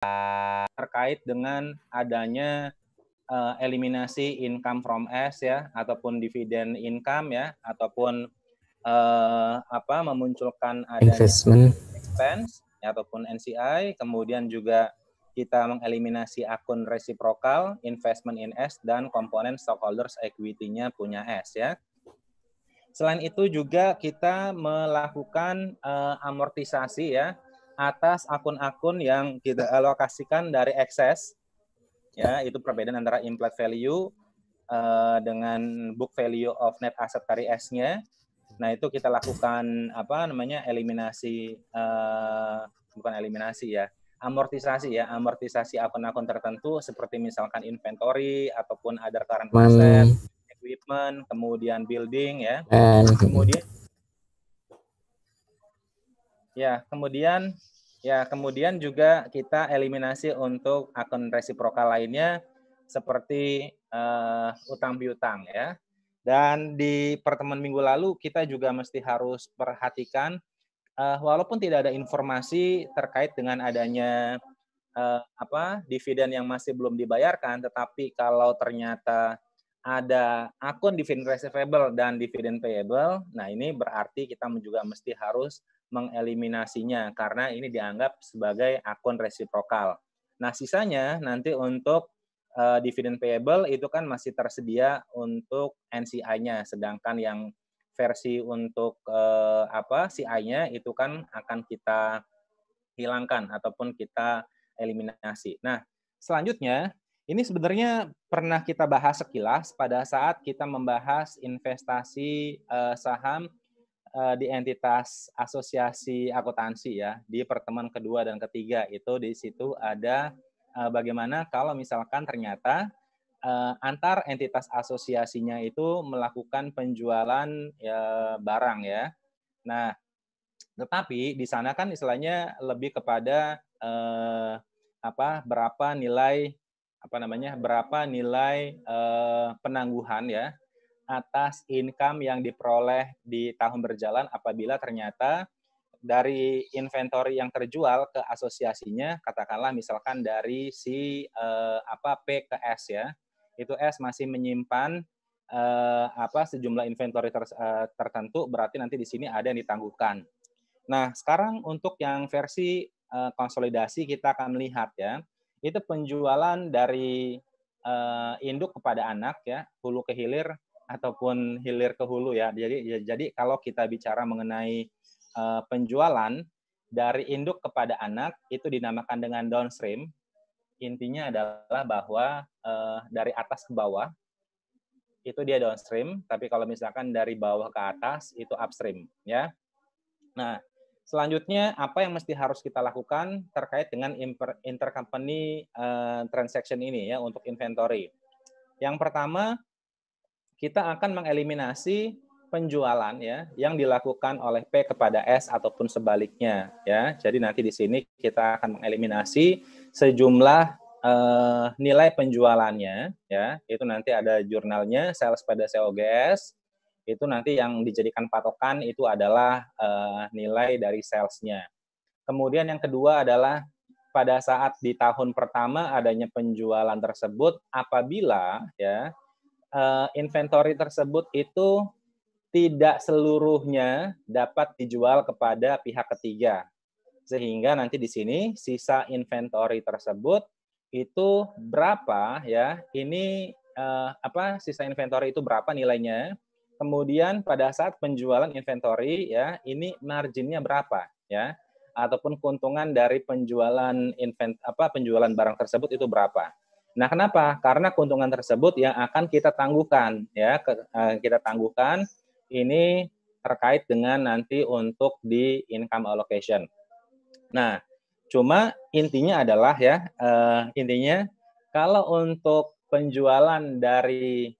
terkait dengan adanya eliminasi income from S ya, ataupun dividen income ya, ataupun memunculkan adanya investment expense ya, ataupun NCI, kemudian juga kita mengeliminasi akun resiprokal, investment in S, dan komponen stockholders equity-nya punya S ya. Selain itu juga kita melakukan amortisasi ya atas akun-akun yang kita alokasikan dari excess ya, itu perbedaan antara implied value dengan book value of net asset dari S-nya. Nah, itu kita lakukan eliminasi bukan eliminasi ya, amortisasi akun-akun tertentu seperti misalkan inventory ataupun other current asset, equipment, kemudian building ya. Kemudian juga kita eliminasi untuk akun resiprokal lainnya seperti utang piutang ya. Dan di pertemuan minggu lalu kita juga mesti harus perhatikan walaupun tidak ada informasi terkait dengan adanya dividen yang masih belum dibayarkan, tetapi kalau ternyata ada akun dividen receivable dan dividen payable, nah ini berarti kita juga mesti harus mengeliminasinya karena ini dianggap sebagai akun resiprokal. Nah, sisanya nanti untuk dividen payable itu kan masih tersedia untuk NCI-nya, sedangkan yang versi untuk CI-nya itu kan akan kita hilangkan ataupun kita eliminasi. Nah, selanjutnya ini sebenarnya pernah kita bahas sekilas pada saat kita membahas investasi saham di entitas asosiasi akuntansi ya, di pertemuan kedua dan ketiga. Itu di situ ada bagaimana kalau misalkan ternyata antar entitas asosiasinya itu melakukan penjualan barang ya. Nah, tetapi di sana kan istilahnya lebih kepada berapa nilai penangguhan ya atas income yang diperoleh di tahun berjalan apabila ternyata dari inventory yang terjual ke asosiasinya, katakanlah misalkan dari si P ke S ya, itu S masih menyimpan sejumlah inventory tertentu, berarti nanti di sini ada yang ditangguhkan. Nah, sekarang untuk yang versi konsolidasi kita akan melihat ya, itu penjualan dari induk kepada anak ya, hulu ke hilir ataupun hilir ke hulu ya. Jadi kalau kita bicara mengenai penjualan dari induk kepada anak itu dinamakan dengan downstream. Intinya adalah bahwa dari atas ke bawah itu dia downstream, tapi kalau misalkan dari bawah ke atas itu upstream ya. Nah, selanjutnya apa yang mesti harus kita lakukan terkait dengan intercompany transaction ini ya untuk inventory. Yang pertama, kita akan mengeliminasi penjualan ya yang dilakukan oleh P kepada S ataupun sebaliknya ya. Jadi nanti di sini kita akan mengeliminasi sejumlah nilai penjualannya ya. Itu nanti ada jurnalnya sales pada COGS. Itu nanti yang dijadikan patokan itu adalah nilai dari sales-nya. Kemudian yang kedua adalah pada saat di tahun pertama adanya penjualan tersebut apabila ya inventory tersebut itu tidak seluruhnya dapat dijual kepada pihak ketiga. Sehingga nanti di sini sisa inventory tersebut itu berapa ya? Ini sisa inventory itu berapa nilainya? Kemudian pada saat penjualan inventory ya, ini marginnya berapa ya? Ataupun keuntungan dari penjualan penjualan barang tersebut itu berapa? Nah, kenapa? Karena keuntungan tersebut yang akan kita tangguhkan ya, kita tangguhkan ini terkait dengan nanti untuk di income allocation. Nah, cuma intinya adalah ya, intinya kalau untuk penjualan dari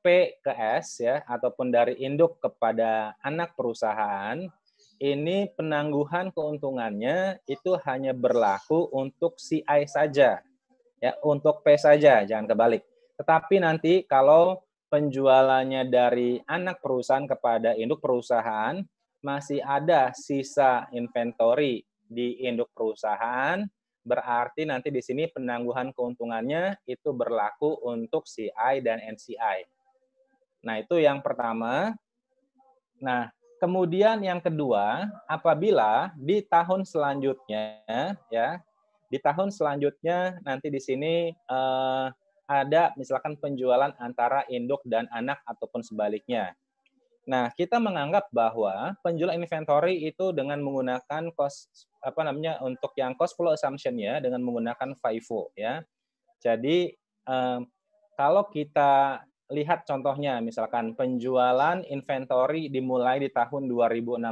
P ke S ya, ataupun dari induk kepada anak perusahaan, ini penangguhan keuntungannya itu hanya berlaku untuk CI saja. Ya, untuk P saja, jangan kebalik. Tetapi nanti kalau penjualannya dari anak perusahaan kepada induk perusahaan, masih ada sisa inventory di induk perusahaan, berarti nanti di sini penangguhan keuntungannya itu berlaku untuk CI dan NCI. Nah, itu yang pertama. Nah, kemudian yang kedua, apabila di tahun selanjutnya ya, di tahun selanjutnya nanti di sini ada misalkan penjualan antara induk dan anak ataupun sebaliknya. Nah, kita menganggap bahwa penjualan inventory itu dengan menggunakan untuk yang cost flow assumption-nya dengan menggunakan FIFO ya. Jadi kalau kita lihat contohnya misalkan penjualan inventory dimulai di tahun 2016.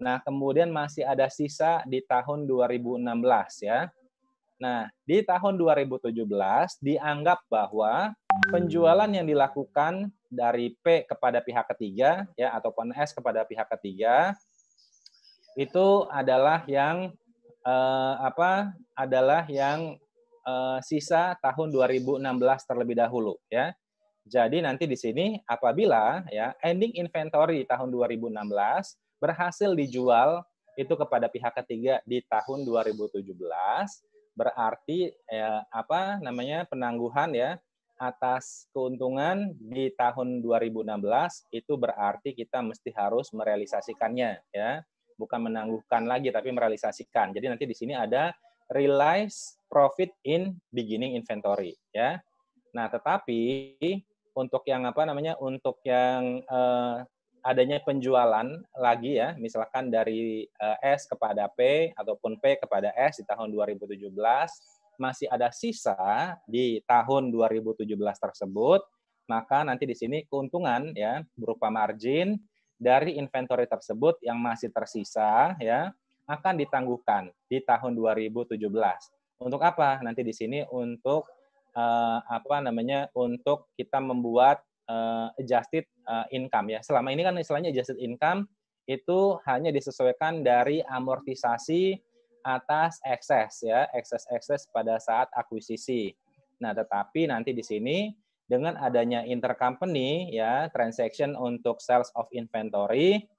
Nah, kemudian masih ada sisa di tahun 2016 ya. Nah, di tahun 2017 dianggap bahwa penjualan yang dilakukan dari P kepada pihak ketiga ya ataupun S kepada pihak ketiga itu adalah yang sisa tahun 2016 terlebih dahulu ya. Jadi nanti di sini apabila ya ending inventory tahun 2016 berhasil dijual itu kepada pihak ketiga di tahun 2017 berarti penangguhan ya atas keuntungan di tahun 2016 itu berarti kita mesti harus merealisasikannya ya, bukan menangguhkan lagi tapi merealisasikan. Jadi nanti di sini ada realize profit in beginning inventory ya. Nah, tetapi untuk yang adanya penjualan lagi ya, misalkan dari S kepada P ataupun P kepada S di tahun 2017 masih ada sisa di tahun 2017 tersebut, maka nanti di sini keuntungan ya berupa margin dari inventory tersebut yang masih tersisa ya akan ditangguhkan di tahun 2017. Untuk apa? Nanti di sini untuk untuk kita membuat adjusted income ya. Selama ini kan istilahnya adjusted income itu hanya disesuaikan dari amortisasi atas ekses pada saat akuisisi. Nah, tetapi nanti di sini dengan adanya intercompany ya transaction untuk sales of inventory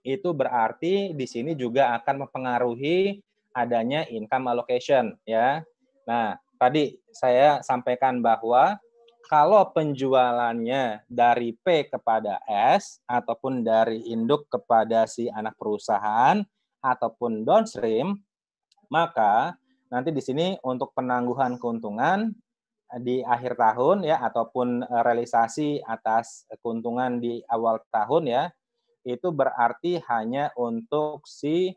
itu berarti di sini juga akan mempengaruhi adanya income allocation ya. Nah, tadi saya sampaikan bahwa kalau penjualannya dari P kepada S ataupun dari induk kepada si anak perusahaan ataupun downstream, maka nanti di sini untuk penangguhan keuntungan di akhir tahun ya ataupun realisasi atas keuntungan di awal tahun ya, itu berarti hanya untuk si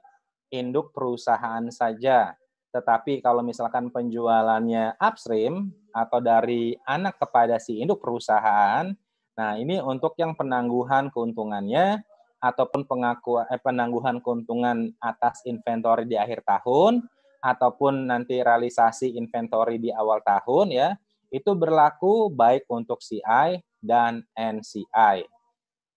induk perusahaan saja. Tetapi kalau misalkan penjualannya upstream atau dari anak kepada si induk perusahaan, nah ini untuk yang penangguhan keuntungannya ataupun penangguhan keuntungan atas inventory di akhir tahun ataupun nanti realisasi inventory di awal tahun ya, itu berlaku baik untuk CI dan NCI.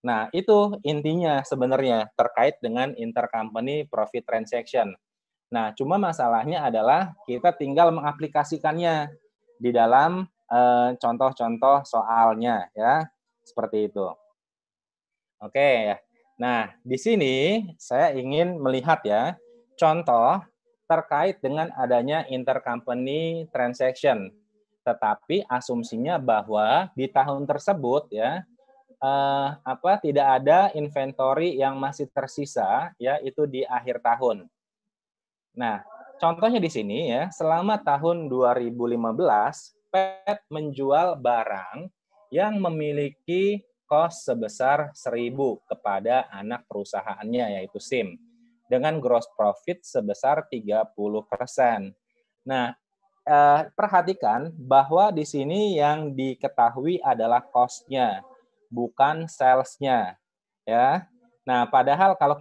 Nah, itu intinya sebenarnya terkait dengan intercompany profit transaction. Nah, cuma masalahnya adalah kita tinggal mengaplikasikannya di dalam contoh-contoh soalnya ya. Seperti itu. Oke ya. Nah, di sini saya ingin melihat ya contoh terkait dengan adanya intercompany transaction. Tetapi asumsinya bahwa di tahun tersebut ya tidak ada inventory yang masih tersisa ya itu di akhir tahun. Nah, contohnya di sini ya, selama tahun 2015 PET menjual barang yang memiliki cost sebesar 1.000 kepada anak perusahaannya yaitu SIM dengan gross profit sebesar 30%. Nah, perhatikan bahwa di sini yang diketahui adalah cost-nya, bukan sales-nya, ya. Nah, padahal kalau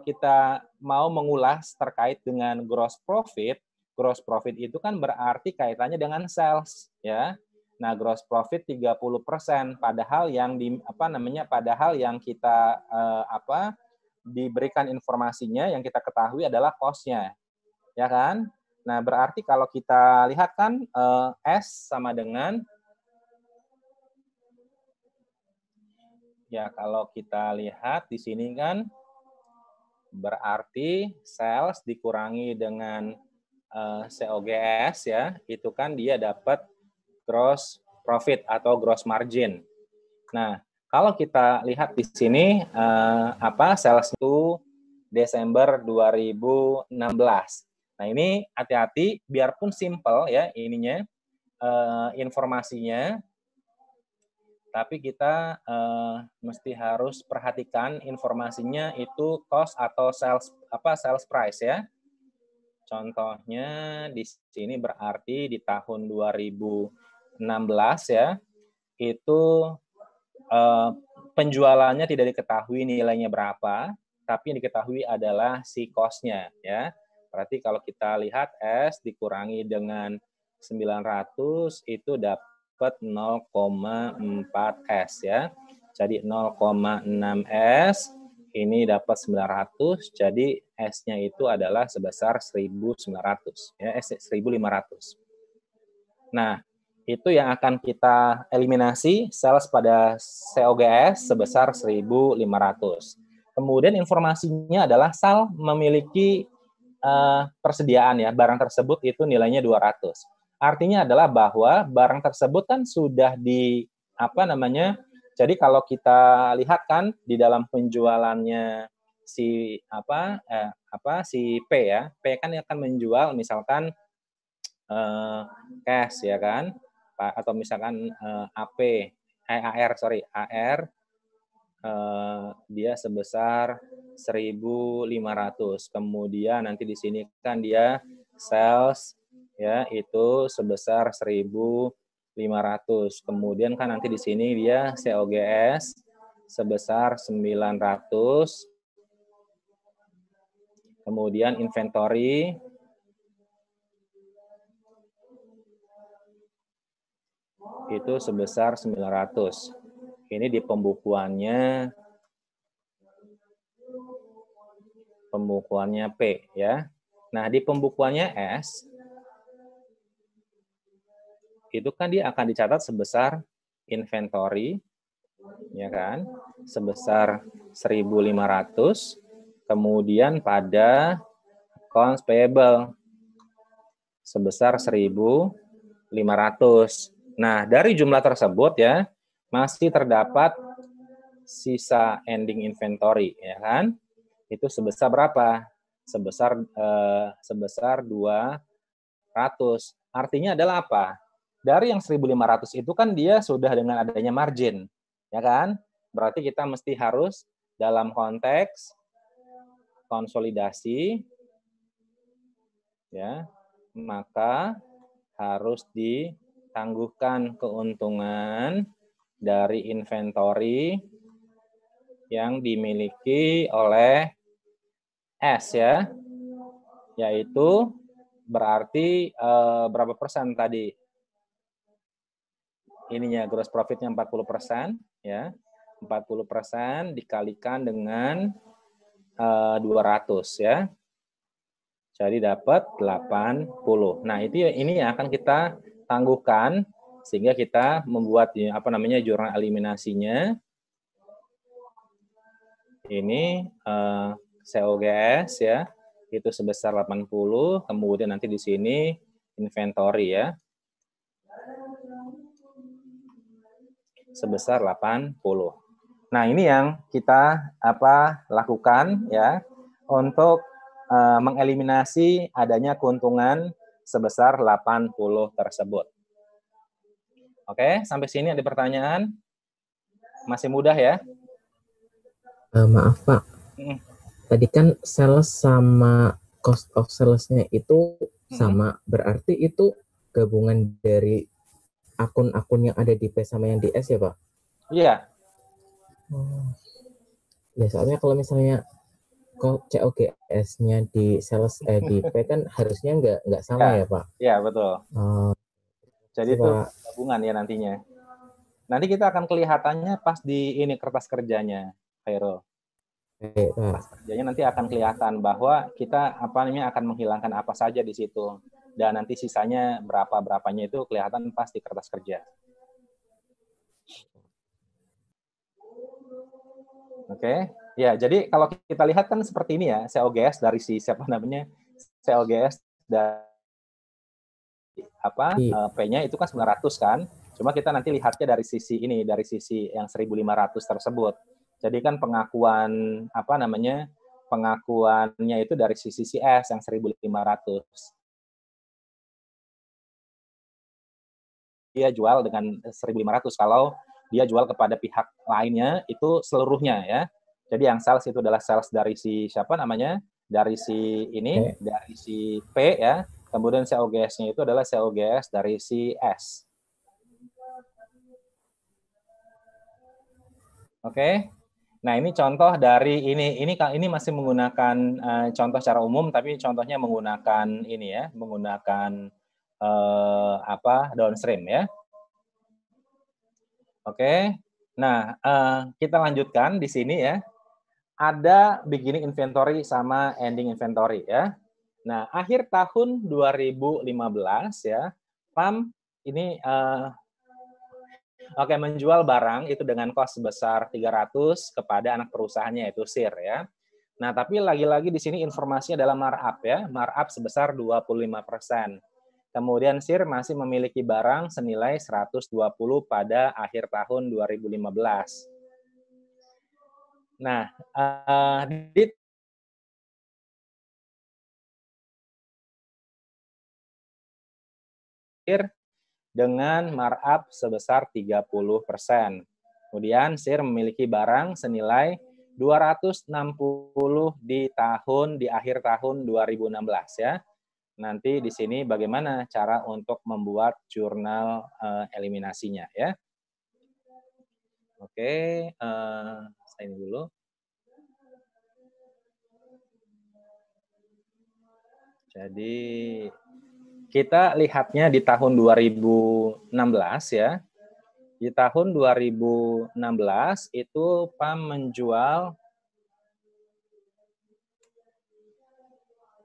kita mau mengulas terkait dengan gross profit itu kan berarti kaitannya dengan sales, ya. Nah, gross profit 30%, padahal yang kita diberikan informasinya yang kita ketahui adalah cost-nya, ya kan? Nah, berarti kalau kita lihat kan S sama dengan ya kalau kita lihat di sini kan berarti sales dikurangi dengan COGS ya, itu kan dia dapat gross profit atau gross margin. Nah, kalau kita lihat di sini sales itu Desember 2016. Nah, ini hati-hati biarpun simple ya ininya informasinya, tapi kita mesti harus perhatikan informasinya itu cost atau sales price ya. Contohnya di sini berarti di tahun 2016 ya, itu penjualannya tidak diketahui nilainya berapa, tapi yang diketahui adalah si cost-nya ya. Berarti kalau kita lihat S dikurangi dengan 900 itu dapat 0,4 S ya. Jadi 0,6 S ini dapat 900, jadi S-nya itu adalah sebesar 1.900 ya, 1.500. Nah, itu yang akan kita eliminasi sales pada COGS sebesar 1.500. Kemudian informasinya adalah SAL memiliki persediaan ya, barang tersebut itu nilainya 200. Artinya adalah bahwa barang tersebut kan sudah jadi kalau kita lihat kan di dalam penjualannya si si P ya, P kan akan menjual misalkan cash ya kan, atau misalkan AR dia sebesar 1.500. Kemudian nanti di sini kan dia sales ya itu sebesar 1.500. Kemudian kan nanti di sini dia COGS sebesar 900. Kemudian inventory itu sebesar 900. Ini di pembukuannya P ya. Nah, di pembukuannya S itu kan dia akan dicatat sebesar inventory ya kan, sebesar 1.500. Kemudian pada accounts payable sebesar 1.500. Nah, dari jumlah tersebut ya masih terdapat sisa ending inventory ya kan? Itu sebesar berapa? Sebesar 200. Artinya adalah apa? Dari yang 1.500 itu kan dia sudah dengan adanya margin, ya kan? Berarti kita mesti harus dalam konteks konsolidasi ya, maka harus ditangguhkan keuntungan dari inventory yang dimiliki oleh S ya, yaitu berarti berapa persen tadi? Ininya gross profitnya 40% ya. 40% dikalikan dengan 200 ya. Jadi dapat 80. Nah, ini yang akan kita tangguhkan sehingga kita membuat jurnal eliminasinya. Ini COGS ya, itu sebesar 80, kemudian nanti di sini inventory ya, sebesar 80. Nah, ini yang kita lakukan ya untuk mengeliminasi adanya keuntungan sebesar 80 tersebut. Oke, sampai sini ada pertanyaan? Masih mudah ya? Maaf Pak, tadi kan sales sama cost of sales-nya itu sama, berarti itu gabungan dari akun-akun yang ada di P sama yang di S ya Pak? Iya. Ya soalnya kalau misalnya COGS-nya di sales di P kan harusnya nggak sama ya Pak? Iya betul. Jadi itu gabungan ya nantinya. Nanti kita akan kelihatannya pas di ini kertas kerjanya, Khairul. Kertas kerjanya nanti akan kelihatan bahwa kita akan menghilangkan apa saja di situ. Dan nanti sisanya berapanya itu kelihatan pas di kertas kerja. Oke. Ya, jadi kalau kita lihat kan seperti ini ya, COGS dari COGS P-nya itu kan 900 kan. Cuma kita nanti lihatnya dari sisi ini, dari sisi yang 1.500 tersebut. Jadi kan pengakuannya itu dari sisi si S yang 1.500. Dia jual dengan 1.500. Kalau dia jual kepada pihak lainnya itu seluruhnya ya. Jadi yang sales itu adalah sales dari si siapa namanya? Dari si ini, dari si P ya. Kemudian COGS-nya itu adalah COGS dari si S. Oke. Nah, ini contoh dari ini masih menggunakan contoh secara umum, tapi contohnya menggunakan ini ya, menggunakan downstream ya. Oke. Nah, kita lanjutkan di sini ya. Ada beginning inventory sama ending inventory ya. Nah, akhir tahun 2015 ya, PAM ini menjual barang itu dengan kos sebesar 300 kepada anak perusahaannya yaitu SIR ya. Nah, tapi lagi-lagi di sini informasinya adalah markup ya, markup sebesar 25%. Kemudian SIR masih memiliki barang senilai 120 pada akhir tahun 2015. Nah, dengan markup sebesar 30%. Kemudian SIR memiliki barang senilai 260 di akhir tahun 2016 ya. Nanti di sini bagaimana cara untuk membuat jurnal eliminasinya ya. Oke, saya ini dulu. Jadi kita lihatnya di tahun 2016 ya. Di tahun 2016 itu PAM menjual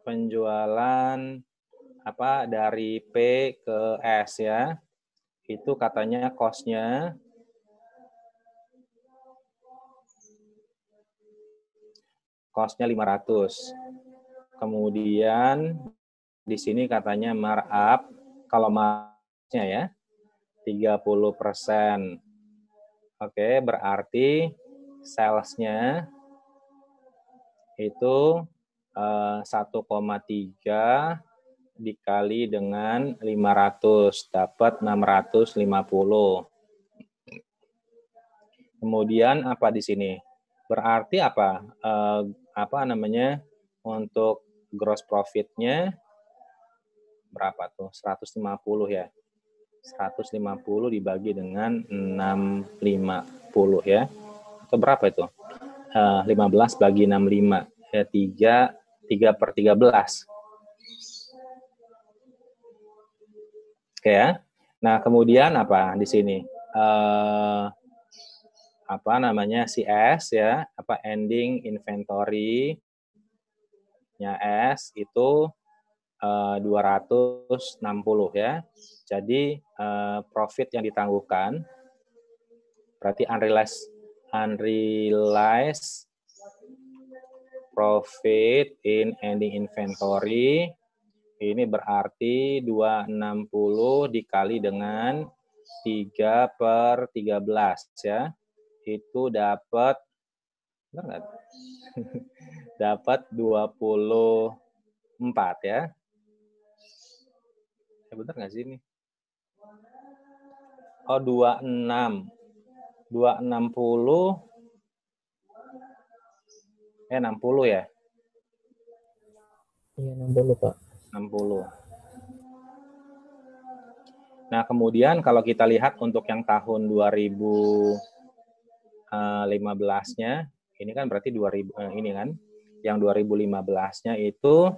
penjualan dari P ke S ya. Itu katanya cost-nya cost-nya 500. Kemudian di sini katanya markup, kalau markup-nya ya 30%. Oke, berarti sales-nya itu 1,3 dikali dengan 500 dapat 650. Kemudian apa di sini? Berarti untuk gross profit-nya berapa tuh? 150 ya. 150 dibagi dengan 650 ya. Atau berapa itu? 15 bagi 65 ya 3/13. Oke ya. Nah, kemudian apa di sini? CS ya, ending inventory-nya S itu 260 ya. Jadi profit yang ditangguhkan berarti unrealized profit in ending inventory ini berarti 260 dikali dengan 3/13 ya. Itu dapat dapat 24 ya. Benar nggak sih ini? Oh, 26. 260 60 ya? Iya, 60, Pak. 60. Nah, kemudian kalau kita lihat untuk yang tahun 2015-nya, ini kan berarti 2000 ini kan, yang 2015-nya itu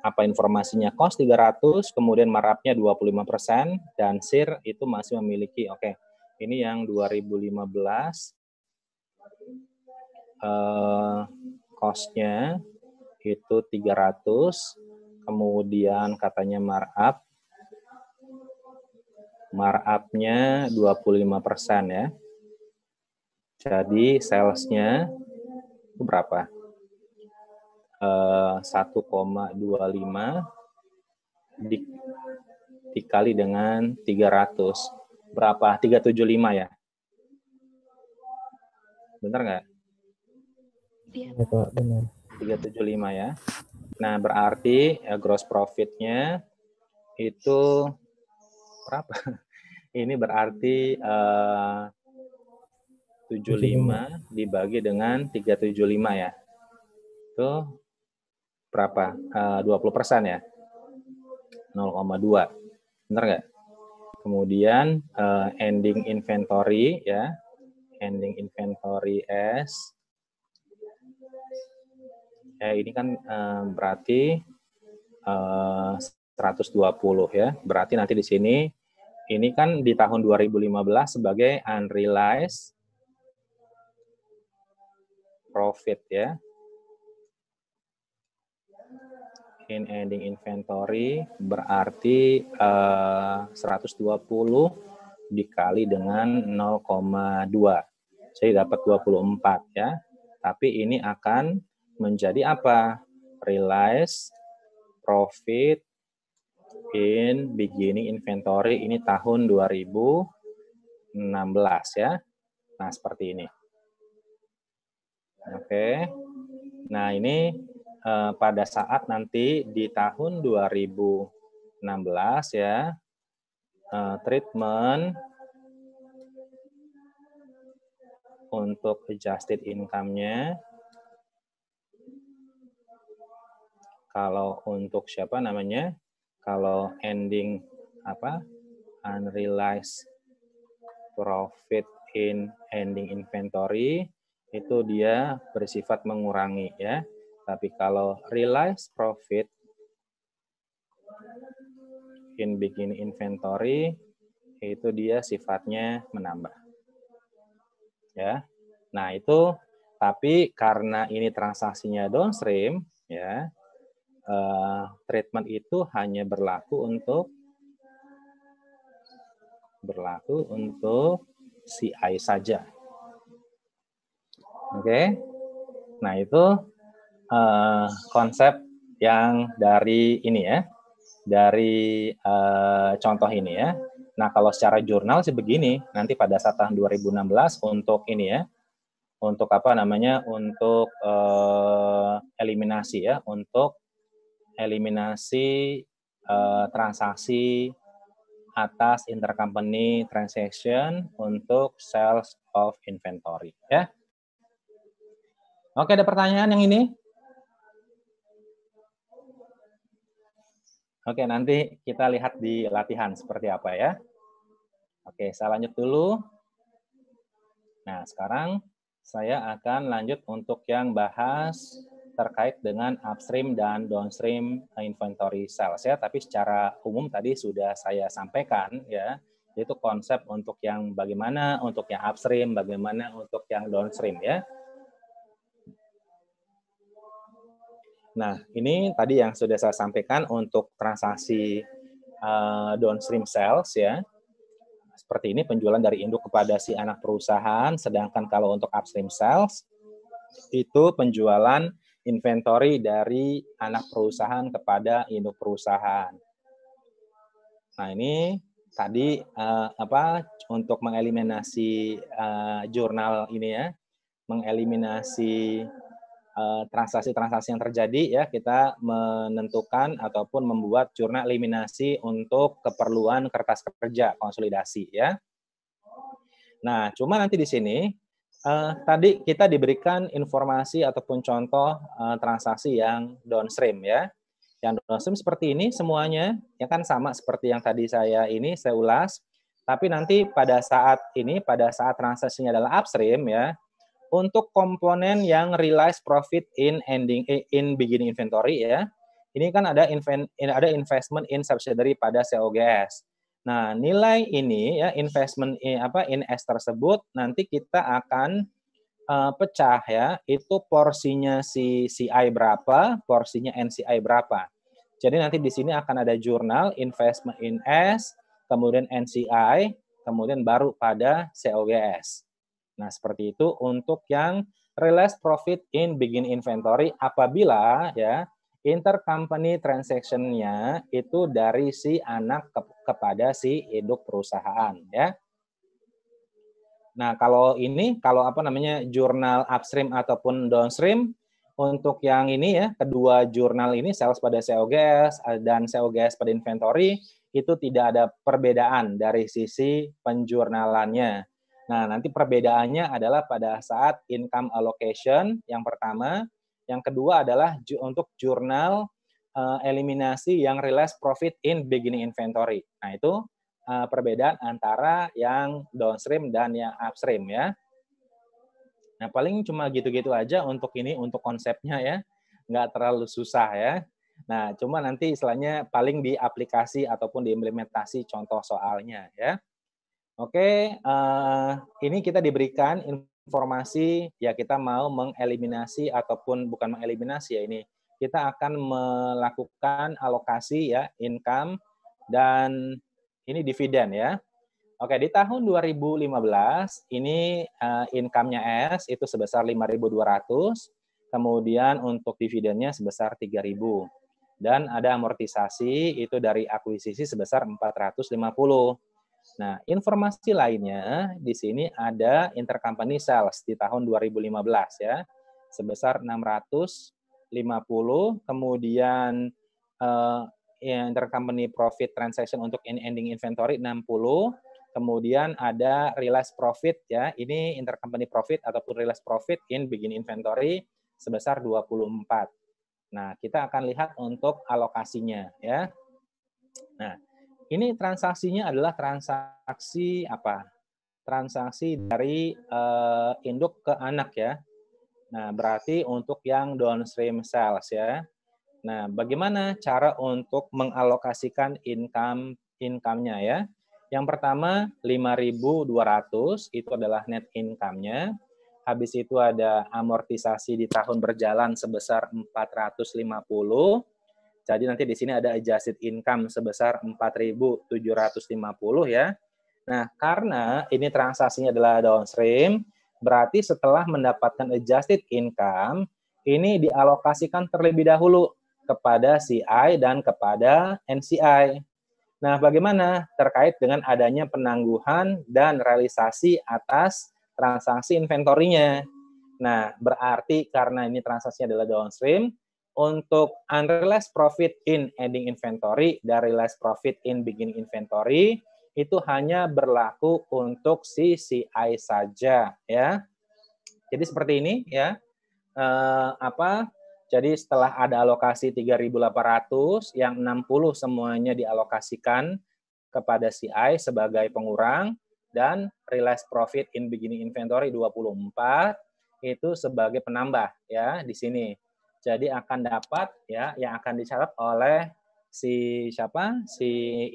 informasinya cost 300, kemudian markup-nya 25%, dan SIR itu masih memiliki, ini yang 2015, cost-nya itu 300, kemudian katanya markup-nya 25% ya. Jadi sales-nya itu berapa? 1,25 dikali dengan 300. Berapa? 375 ya? Benar nggak? Iya, Pak, benar. 375 ya. Nah, berarti ya, gross profit-nya itu berapa? Ini berarti 75 dibagi dengan 375 ya. Itu berapa? 20% ya? 0,2. Benar nggak? Kemudian ending inventory ya. Ending inventory S. Ya, ini kan berarti 120 ya. Berarti nanti di sini ini kan di tahun 2015 sebagai unrealized profit ya. In ending inventory berarti 120 dikali dengan 0,2. Jadi dapat 24 ya. Tapi ini akan menjadi apa? Realized profit in beginning inventory ini tahun 2016 ya. Nah, seperti ini. Oke. Nah, ini pada saat nanti di tahun 2016 ya, treatment untuk adjusted income-nya, kalau untuk siapa namanya, kalau ending unrealized profit in ending inventory itu dia bersifat mengurangi ya. Tapi kalau realized profit in beginning inventory itu dia sifatnya menambah. Ya. Nah, itu tapi karena ini transaksinya downstream ya, treatment itu hanya berlaku untuk CI saja. Oke. Nah, itu konsep yang dari ini ya, dari contoh ini ya. Nah, kalau secara jurnal sih begini, nanti pada saat tahun 2016 untuk ini ya, untuk untuk eliminasi ya, untuk eliminasi transaksi atas intercompany transaction untuk sales of inventory ya. Oke, ada pertanyaan yang ini? Oke, nanti kita lihat di latihan seperti apa ya. Oke, saya lanjut dulu. Nah, sekarang saya akan lanjut untuk yang bahas terkait dengan upstream dan downstream inventory sales ya, tapi secara umum tadi sudah saya sampaikan ya, yaitu konsep untuk yang bagaimana untuk yang upstream, bagaimana untuk yang downstream ya. Nah, ini tadi yang sudah saya sampaikan untuk transaksi downstream sales ya. Seperti ini penjualan dari induk kepada si anak perusahaan, sedangkan kalau untuk upstream sales itu penjualan inventory dari anak perusahaan kepada induk perusahaan. Nah, ini tadi untuk mengeliminasi jurnal ini ya, mengeliminasi transaksi-transaksi yang terjadi ya, kita menentukan ataupun membuat jurnal eliminasi untuk keperluan kertas kerja konsolidasi ya. Nah, cuma nanti di sini tadi kita diberikan informasi ataupun contoh transaksi yang downstream ya. Yang downstream seperti ini semuanya ya kan sama seperti yang tadi saya ulas. Tapi nanti pada saat transaksinya adalah upstream ya, untuk komponen yang realized profit in beginning inventory ya, ini kan ada investment in subsidiary pada COGS. Nah, nilai ini ya investment in S tersebut nanti kita akan pecah ya, itu porsinya CI berapa, porsinya NCI berapa. Jadi nanti di sini akan ada jurnal investment in S, kemudian NCI, kemudian baru pada COGS. Nah, seperti itu untuk yang realized profit in beginning inventory apabila ya intercompany transaction-nya itu dari si anak kepada si induk perusahaan ya. Nah, kalau jurnal upstream ataupun downstream, untuk yang ini ya, kedua jurnal ini sales pada COGS dan COGS pada inventory itu tidak ada perbedaan dari sisi penjurnalannya. Nah, nanti perbedaannya adalah pada saat income allocation yang pertama, yang kedua adalah untuk jurnal eliminasi yang realized profit in beginning inventory. Nah, itu perbedaan antara yang downstream dan yang upstream ya. Nah, paling cuma gitu-gitu aja untuk ini, untuk konsepnya ya. Nggak terlalu susah ya. Nah, cuma nanti istilahnya paling di aplikasi ataupun diimplementasi contoh soalnya ya. Oke, ini kita diberikan informasi ya kita mau mengeliminasi ataupun bukan mengeliminasi ya ini. Kita akan melakukan alokasi ya income dan ini dividen ya. Oke, di tahun 2015 ini income-nya S itu sebesar 5.200, kemudian untuk dividennya sebesar 3.000. Dan ada amortisasi itu dari akuisisi sebesar 450. Nah, informasi lainnya di sini ada intercompany sales di tahun 2015 ya, sebesar 650, kemudian intercompany profit transaction untuk ending inventory 60, kemudian ada realized profit ya, ini intercompany profit ataupun realized profit in beginning inventory sebesar 24. Nah, kita akan lihat untuk alokasinya ya. Nah, ini transaksinya adalah transaksi apa? Transaksi dari induk ke anak ya. Nah, berarti untuk yang downstream sales ya. Nah, bagaimana cara untuk mengalokasikan income-nya ya? Yang pertama 5.200 itu adalah net income-nya. Habis itu ada amortisasi di tahun berjalan sebesar 450. Jadi nanti di sini ada adjusted income sebesar 4.750 ya. Nah, karena ini transaksinya adalah downstream, berarti setelah mendapatkan adjusted income, ini dialokasikan terlebih dahulu kepada CI dan kepada NCI. Nah, bagaimana terkait dengan adanya penangguhan dan realisasi atas transaksi inventorinya? Nah, berarti karena ini transaksinya adalah downstream, untuk unrealized profit in ending inventory dan realized profit in beginning inventory itu hanya berlaku untuk si CI saja ya. Jadi seperti ini ya. Jadi setelah ada alokasi 3.800 yang 60 semuanya dialokasikan kepada CI sebagai pengurang dan realized profit in beginning inventory 24 itu sebagai penambah ya di sini. Jadi akan dapat ya yang akan dicatat oleh si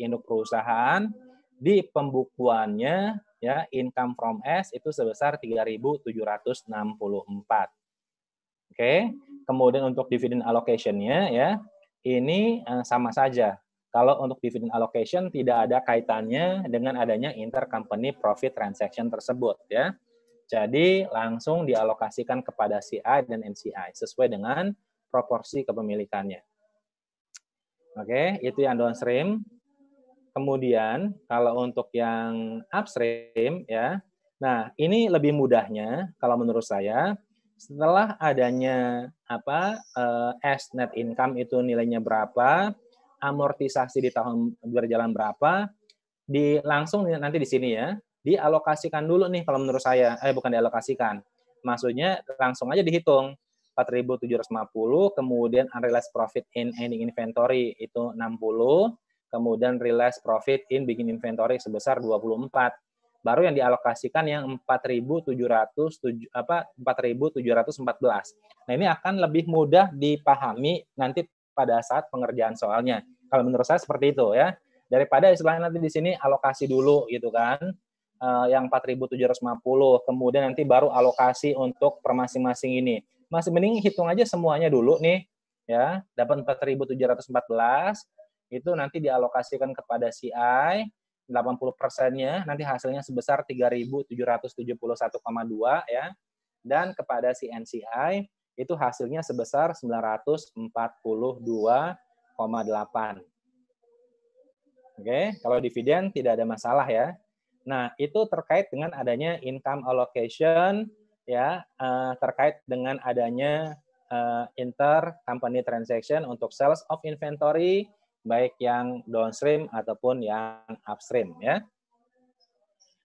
induk perusahaan di pembukuannya ya income from S itu sebesar 3.764. Oke. Kemudian untuk dividend allocation-nya ya ini sama saja. Kalau untuk dividend allocation tidak ada kaitannya dengan adanya intercompany profit transaction tersebut ya. Jadi langsung dialokasikan kepada CI dan NCI sesuai dengan proporsi kepemilikannya. Oke, itu yang downstream. Kemudian kalau untuk yang upstream ya. Nah, ini lebih mudahnya kalau menurut saya setelah adanya S net income itu nilainya berapa, amortisasi di tahun berjalan berapa, langsung nanti di sini ya, dialokasikan dulu nih kalau menurut saya. Bukan dialokasikan. Maksudnya langsung aja dihitung. 4.750, kemudian unrealized profit in ending inventory itu 60, kemudian realized profit in beginning inventory sebesar 24. Baru yang dialokasikan yang 4.714. Nah, ini akan lebih mudah dipahami nanti pada saat pengerjaan soalnya. Kalau menurut saya seperti itu ya. Daripada istilahnya nanti di sini alokasi dulu gitu kan, yang 4.750, kemudian nanti baru alokasi untuk per masing-masing ini. Masih mending hitung aja semuanya dulu nih, ya, dapat 4.714, itu nanti dialokasikan kepada CI, 80%-nya nanti hasilnya sebesar 3.771,2 ya, dan kepada si NCI itu hasilnya sebesar 942,8. Oke, kalau dividen tidak ada masalah ya. Nah, itu terkait dengan adanya income allocation ya, terkait dengan adanya intercompany transaction untuk sales of inventory baik yang downstream ataupun yang upstream ya.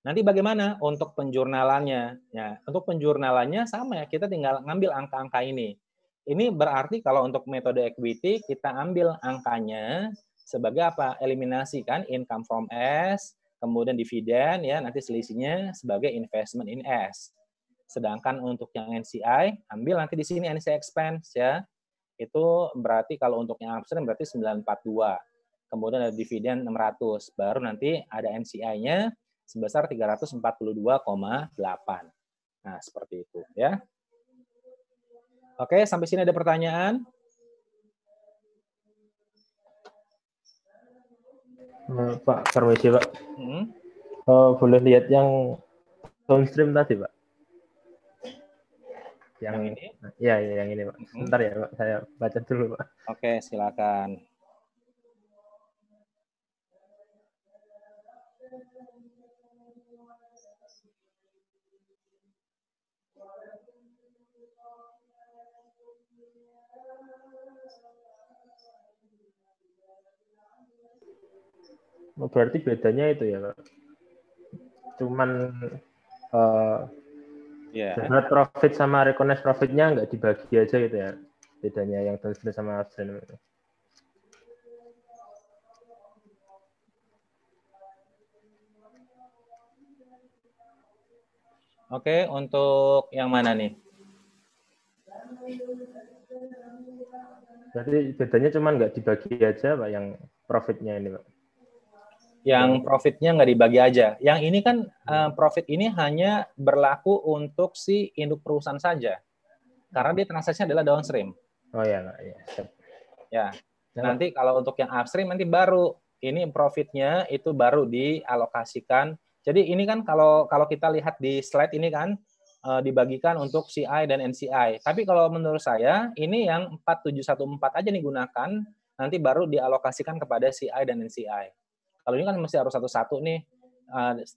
Nanti bagaimana untuk penjurnalannya? Ya, untuk penjurnalannya sama ya, kita tinggal ngambil angka-angka ini. Ini berarti kalau untuk metode equity kita ambil angkanya sebagai apa? Eliminasi kan income from S, kemudian dividen ya, nanti selisihnya sebagai investment in S. Sedangkan untuk yang NCI, ambil nanti di sini NCI expense ya. Itu berarti kalau untuk yang upstream berarti 942. Kemudian ada dividen 600, baru nanti ada NCI-nya sebesar 342,8. Nah, seperti itu ya. Oke, sampai sini ada pertanyaan? Pak, permisi Pak. Boleh lihat yang downstream tadi Pak? Yang ini? Ya, yang ini Pak. Sebentar ya Pak, saya baca dulu Pak. Oke, silakan. Berarti bedanya itu ya Pak? Cuman net profit sama recognized profit-nya nggak dibagi aja gitu ya? Bedanya yang downstream sama upstream. Oke, untuk yang mana nih? Berarti bedanya cuma nggak dibagi aja Pak, yang profitnya ini Pak? Yang profitnya nggak dibagi aja. Yang ini kan profit ini hanya berlaku untuk si induk perusahaan saja. Karena dia transaksinya adalah downstream. Oh ya Pak, ya. Ya. Nanti kalau untuk yang upstream nanti baru ini profitnya itu baru dialokasikan. Jadi ini kan kalau kita lihat di slide ini kan dibagikan untuk CI dan NCI. Tapi kalau menurut saya ini yang 4714 aja digunakan, nanti baru dialokasikan kepada CI dan NCI. Kalau ini kan mesti harus satu-satu nih,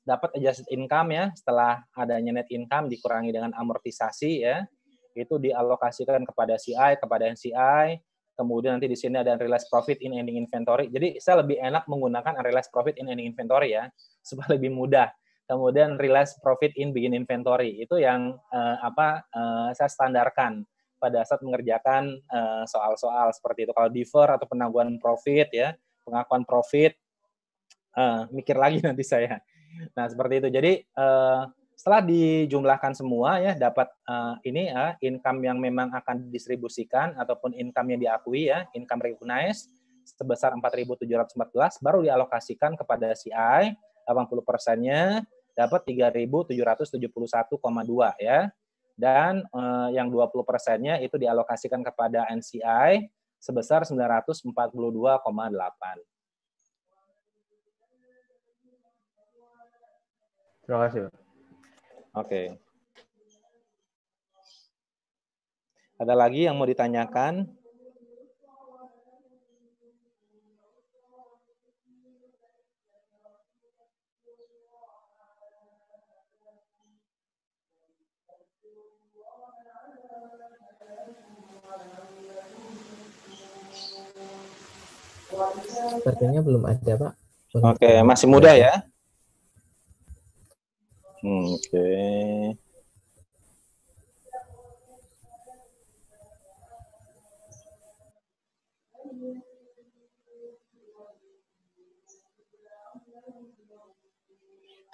dapat adjusted income ya, setelah adanya net income dikurangi dengan amortisasi ya, itu dialokasikan kepada CI, kepada NCI, kemudian nanti di sini ada unrealized profit in ending inventory. Jadi saya lebih enak menggunakan unrealized profit in ending inventory ya, supaya lebih mudah. Kemudian realized profit in begin inventory, itu yang saya standarkan pada saat mengerjakan soal-soal seperti itu. Kalau defer atau penangguhan profit ya, pengakuan profit, mikir lagi nanti saya. Nah, seperti itu. Jadi, setelah dijumlahkan semua ya, dapat ini income yang memang akan didistribusikan ataupun income yang diakui ya, income recognized sebesar 4.714, baru dialokasikan kepada CI, 80%-nya dapat 3.771,2 ya. Dan yang 20%-nya itu dialokasikan kepada NCI sebesar 942,8. Terima kasih Pak. Oke. Ada lagi yang mau ditanyakan? Sepertinya belum ada, Pak. Oke, masih muda ya? Oke.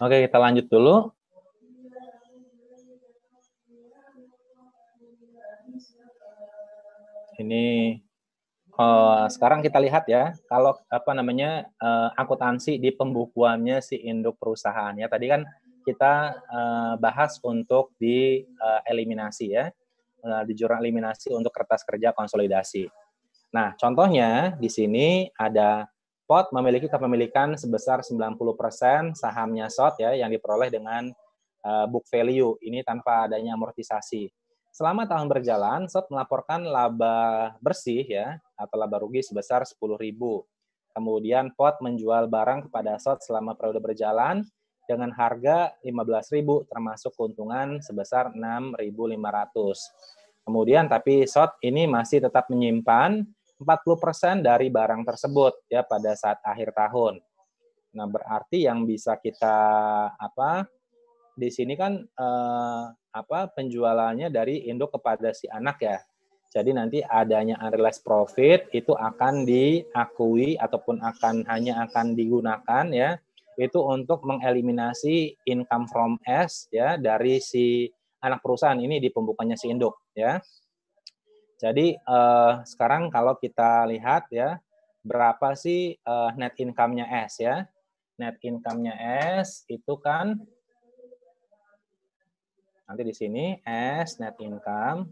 Oke, kita lanjut dulu. Ini sekarang kita lihat ya, kalau akuntansi di pembukuannya si induk perusahaan ya. Tadi kan kita bahas untuk di eliminasi ya, di jurnal eliminasi untuk kertas kerja konsolidasi. Nah, contohnya di sini ada pot memiliki kepemilikan sebesar 90% sahamnya SOT ya, yang diperoleh dengan book value, ini tanpa adanya amortisasi. Selama tahun berjalan, SOT melaporkan laba bersih ya, atau laba rugi sebesar 10.000. Kemudian pot menjual barang kepada SOT selama periode berjalan dengan harga 15.000 termasuk keuntungan sebesar 6.500. Kemudian tapi SOT ini masih tetap menyimpan 40% dari barang tersebut ya pada saat akhir tahun. Nah, berarti yang bisa kita di sini kan penjualannya dari induk kepada si anak ya. Jadi nanti adanya unrealized profit itu akan diakui ataupun hanya akan digunakan ya itu untuk mengeliminasi income from S ya dari si anak perusahaan ini di pembukuannya si induk ya. Jadi sekarang kalau kita lihat ya berapa sih net income-nya S ya. Net income-nya S itu kan nanti di sini S net income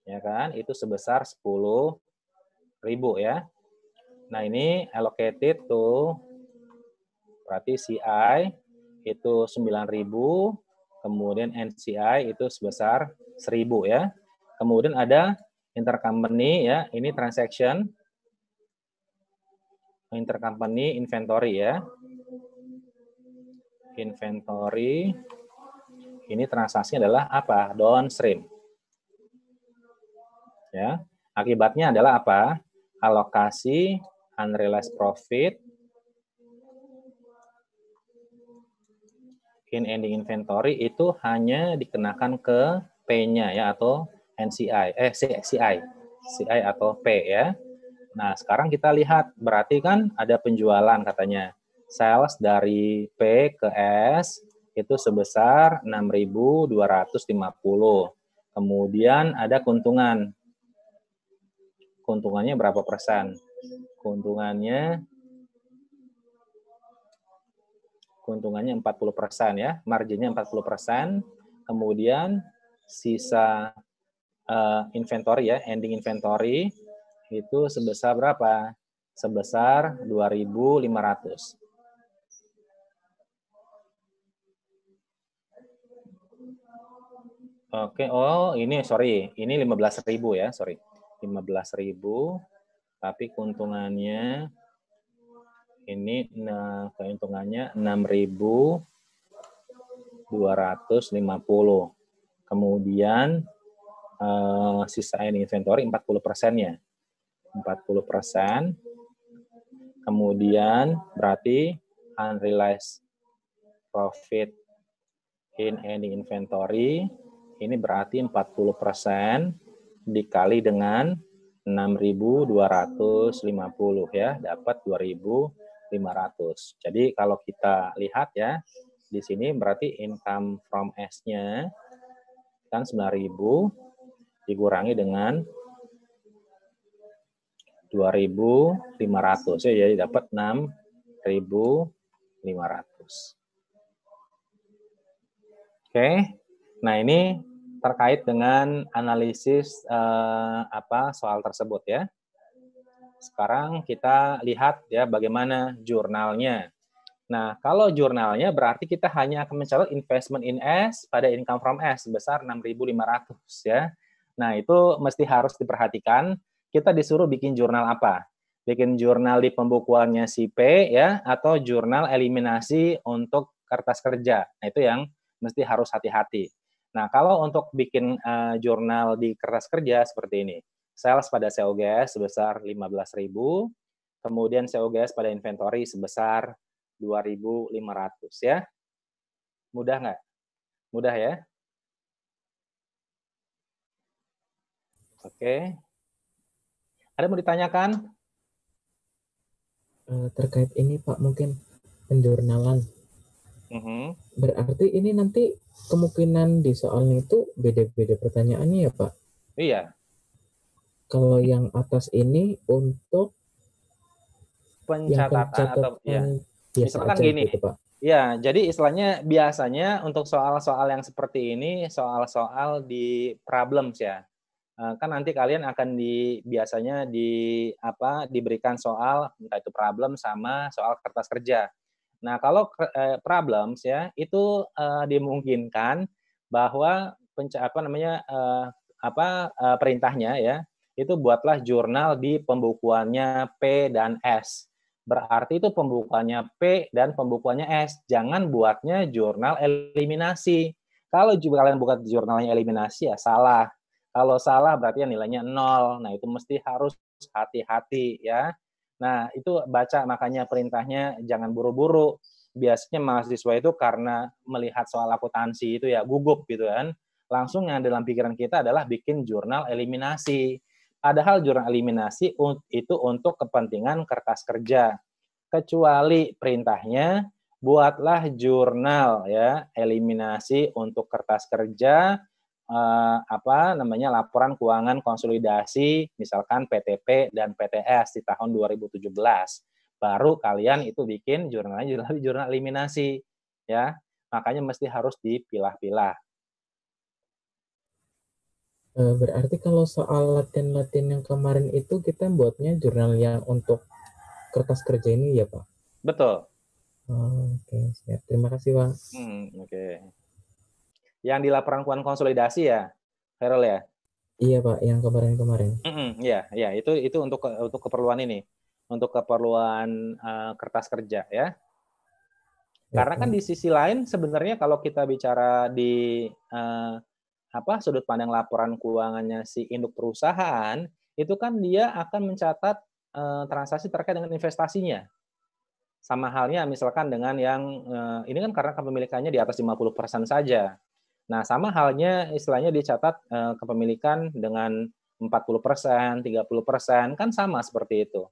ya kan itu sebesar 10.000 ya. Nah, ini allocated tuh berarti CI itu 9.000, kemudian NCI itu sebesar 1.000 ya. Kemudian ada intercompany ya, ini transaction intercompany inventory ya. Inventory ini transaksinya adalah apa? Downstream. Ya, akibatnya adalah apa? Alokasi unrealized profit in ending inventory itu hanya dikenakan ke P-nya ya atau NCI, CI atau P ya. Nah, sekarang kita lihat berarti kan ada penjualan katanya. Sales dari P ke S itu sebesar 6.250. Kemudian ada keuntungan. Keuntungannya berapa persen? Keuntungannya 40% ya, marginnya 40%. Kemudian sisa inventory ya, ending inventory itu sebesar berapa? Sebesar 2.500. Oke, oh ini sorry, ini 15.000 ya, sorry. 15.000, tapi keuntungannya ini keuntungannya 6.250. Kemudian sisa inventory 40%-nya. 40%. Kemudian berarti unrealized profit in ending inventory ini berarti 40% dikali dengan 6.250 ya, dapat 2.500. Jadi kalau kita lihat ya, di sini berarti income from S-nya kan 9.000 dikurangi dengan 2.500 ya, jadi dapat 6.500. Oke. Nah, ini terkait dengan analisis soal tersebut ya. Sekarang kita lihat ya bagaimana jurnalnya. Nah, kalau jurnalnya berarti kita hanya akan mencatat investment in S pada income from S sebesar 6.500 ya. Nah, itu mesti harus diperhatikan. Kita disuruh bikin jurnal apa? Bikin jurnal di pembukuannya si P ya atau jurnal eliminasi untuk kertas kerja. Nah, itu yang mesti harus hati-hati. Nah, kalau untuk bikin jurnal di kertas kerja seperti ini. Sales pada COGS sebesar 15.000, kemudian COGS pada inventory sebesar 2.500 ya. Mudah nggak? Mudah ya? Oke. Ada mau ditanyakan? Terkait ini Pak, mungkin penjurnalan. Berarti ini nanti kemungkinan di soalnya itu beda-beda pertanyaannya ya Pak? Iya. Kalau yang atas ini untuk pencatatan atau ya. Misalkan gini. gitu, Pak. Ya, jadi istilahnya biasanya untuk soal-soal yang seperti ini soal-soal di problems ya. Kan nanti kalian akan biasanya diberikan soal entah itu problem sama soal kertas kerja. Nah, kalau problems ya itu dimungkinkan bahwa perintahnya ya itu buatlah jurnal di pembukuannya P dan S. berarti itu pembukuannya P dan pembukuannya S. Jangan buatnya jurnal eliminasi. Kalau juga kalian buat jurnalnya eliminasi ya salah. Kalau salah berarti nilainya 0. Nah, itu mesti harus hati-hati ya. Nah, itu baca makanya perintahnya jangan buru-buru. Biasanya mahasiswa itu karena melihat soal akuntansi itu ya gugup gitu kan. Langsung yang dalam pikiran kita adalah bikin jurnal eliminasi. Padahal jurnal eliminasi itu untuk kepentingan kertas kerja. Kecuali perintahnya buatlah jurnal ya eliminasi untuk kertas kerja laporan keuangan konsolidasi misalkan PTP dan PTS di tahun 2017. Baru kalian itu bikin jurnalnya jurnal eliminasi ya. Makanya mesti harus dipilah-pilah. Berarti kalau soal latihan-latihan yang kemarin itu kita buatnya jurnal yang untuk kertas kerja ini ya Pak? Betul. Oke, siap. Terima kasih Pak. Oke. Yang di laporan keuangan konsolidasi ya, Ferol ya? Iya Pak, yang kemarin-kemarin. Iya, itu untuk keperluan ini, untuk keperluan kertas kerja ya. Karena kan di sisi lain sebenarnya kalau kita bicara di sudut pandang laporan keuangannya si induk perusahaan, itu kan dia akan mencatat transaksi terkait dengan investasinya. Sama halnya misalkan dengan yang ini kan karena kepemilikannya di atas 50% saja. Nah, sama halnya istilahnya dicatat kepemilikan dengan 40%, 30%, kan sama seperti itu.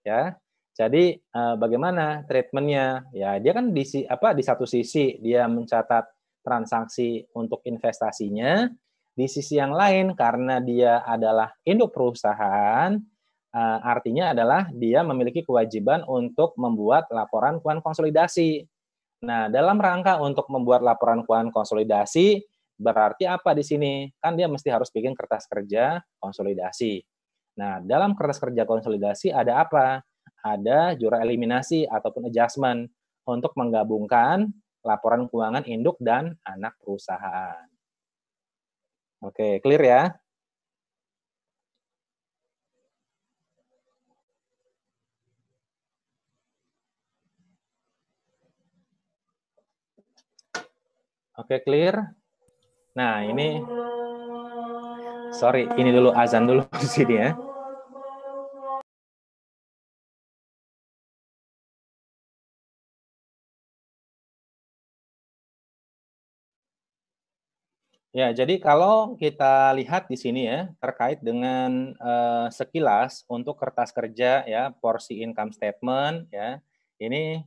Ya. Jadi bagaimana treatmentnya? Ya, dia kan di satu sisi dia mencatat transaksi untuk investasinya, di sisi yang lain karena dia adalah induk perusahaan, artinya adalah dia memiliki kewajiban untuk membuat laporan keuangan konsolidasi. Nah, dalam rangka untuk membuat laporan keuangan konsolidasi, berarti apa di sini? Kan dia mesti harus bikin kertas kerja konsolidasi. Nah, dalam kertas kerja konsolidasi ada apa? Ada jurnal eliminasi ataupun adjustment untuk menggabungkan laporan keuangan induk dan anak perusahaan. Oke, clear ya? Oke, clear? Nah, ini sorry, ini dulu azan dulu di sini ya. Ya, jadi kalau kita lihat di sini ya, terkait dengan sekilas untuk kertas kerja ya, porsi income statement ya, ini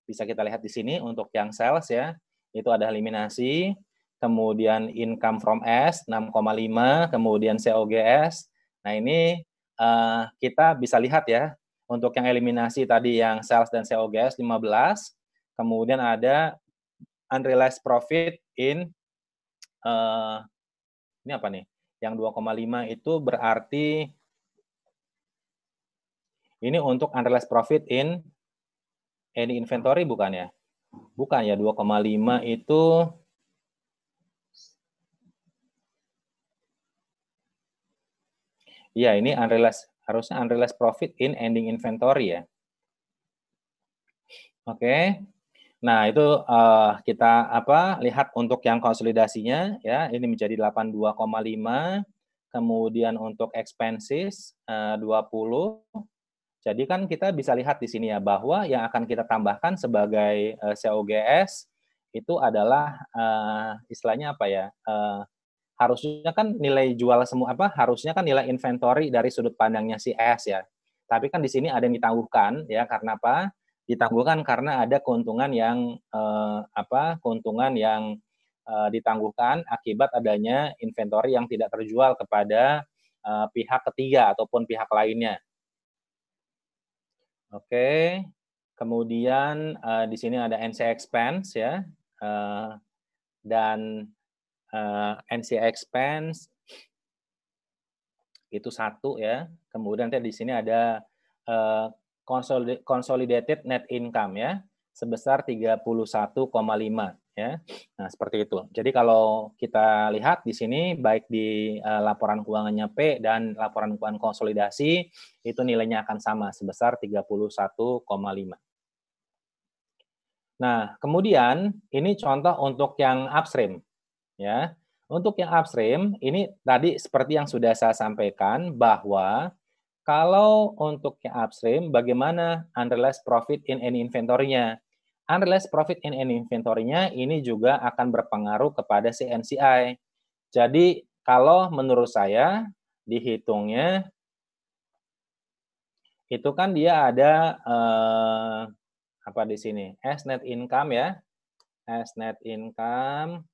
bisa kita lihat di sini untuk yang sales ya, itu ada eliminasi, kemudian income from S 6,5, kemudian COGS. Nah, ini kita bisa lihat ya, untuk yang eliminasi tadi yang sales dan COGS 15, kemudian ada unrealized profit in ini apa nih? Yang 2,5 itu berarti ini untuk unrealized profit in any inventory bukan ya? Bukan ya, 2,5 itu ya ini harusnya unrealized profit in ending inventory ya. Oke. Nah, itu kita lihat untuk yang konsolidasinya ya, ini menjadi 82,5. Kemudian untuk expenses 20. Jadi kan kita bisa lihat di sini ya bahwa yang akan kita tambahkan sebagai COGS itu adalah istilahnya apa ya? Harusnya kan nilai jual semua harusnya kan nilai inventory dari sudut pandangnya si S ya. Tapi kan di sini ada yang ditangguhkan ya karena apa? Ditangguhkan karena ada keuntungan yang ditangguhkan akibat adanya inventory yang tidak terjual kepada pihak ketiga ataupun pihak lainnya. Oke, kemudian di sini ada NC expense ya, dan NC expense itu 1 ya. Kemudian di sini ada consolidated net income ya, sebesar 31,5. ya. Nah, seperti itu. Jadi kalau kita lihat di sini baik di laporan keuangannya P dan laporan keuangan konsolidasi itu nilainya akan sama sebesar 31,5. Nah, kemudian ini contoh untuk yang upstream, ya. Untuk yang upstream, ini tadi seperti yang sudah saya sampaikan bahwa kalau untuk yang upstream, bagaimana unrealized profit in any inventory-nya? Unrealized profit in any inventory-nya ini juga akan berpengaruh kepada si NCI. Jadi, kalau menurut saya dihitungnya itu kan dia ada apa di sini? As net income ya. As net income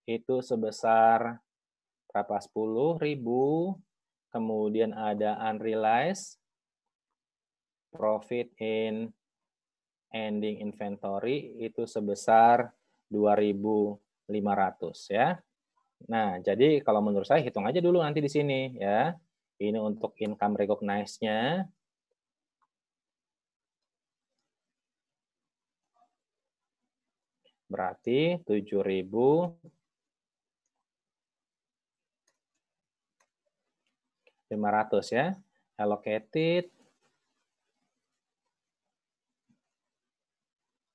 itu sebesar berapa? 10.000. Kemudian ada unrealized profit in ending inventory itu sebesar 2.500 ya. Nah, jadi kalau menurut saya hitung aja dulu nanti di sini ya. Ini untuk income recognized-nya. Berarti 7.500 ya. Allocated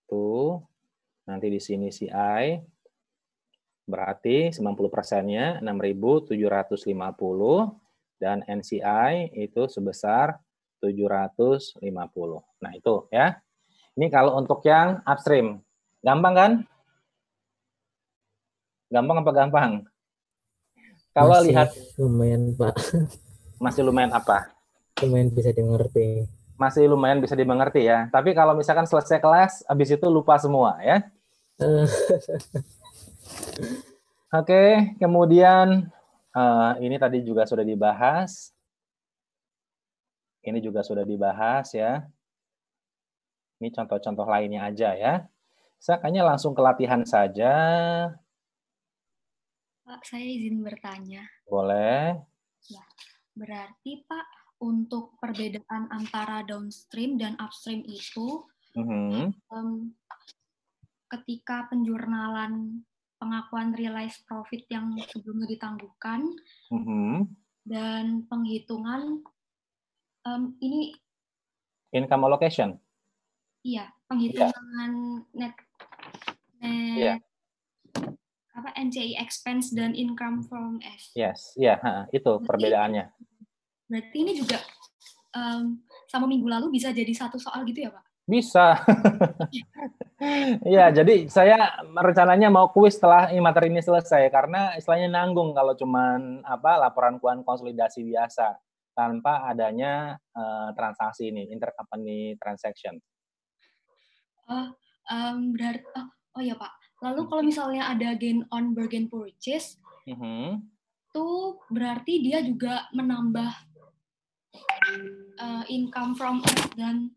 tuh nanti di sini CI berarti 90%-nya 6.750 dan NCI itu sebesar 750. Nah, itu ya. Ini kalau untuk yang upstream. Gampang kan? Gampang apa gampang? Kalau masih lihat lumayan Pak, masih lumayan apa? lumayan bisa dimengerti. Masih lumayan bisa dimengerti ya. Tapi kalau misalkan selesai kelas, habis itu lupa semua ya. Oke, kemudian ini tadi juga sudah dibahas. Ini juga sudah dibahas ya. Ini contoh-contoh lainnya aja ya. Saya kayaknya langsung ke latihan saja. Pak, saya izin bertanya. Boleh. Ya, berarti Pak, untuk perbedaan antara downstream dan upstream itu, ketika penjurnalan pengakuan realized profit yang sebelumnya ditangguhkan, dan penghitungan ini income allocation. Iya, penghitungan net apa NCI expense dan income from S. Yes, iya, itu perbedaannya. Berarti ini juga sama minggu lalu bisa jadi satu soal gitu ya, Pak? Bisa. Iya, jadi saya rencananya mau kuis setelah materi ini selesai karena istilahnya nanggung kalau cuman laporan keuangan konsolidasi biasa tanpa adanya transaksi ini, intercompany transaction. Berarti oh ya Pak. Lalu kalau misalnya ada gain on bargain purchase, itu berarti dia juga menambah income from dan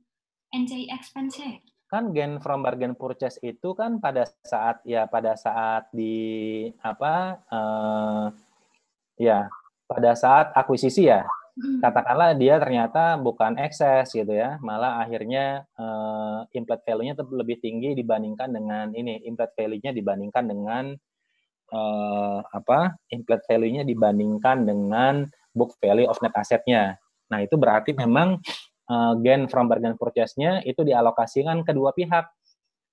NCI expense-nya. Kan gain from bargain purchase itu kan pada saat di pada saat akuisisi ya. Katakanlah dia ternyata bukan ekses gitu ya, malah akhirnya implied value-nya lebih tinggi dibandingkan dengan implied value-nya dibandingkan dengan implied value-nya dibandingkan dengan book value of net asset-nya. Nah, itu berarti memang gain from bargain purchase-nya itu dialokasikan kedua pihak.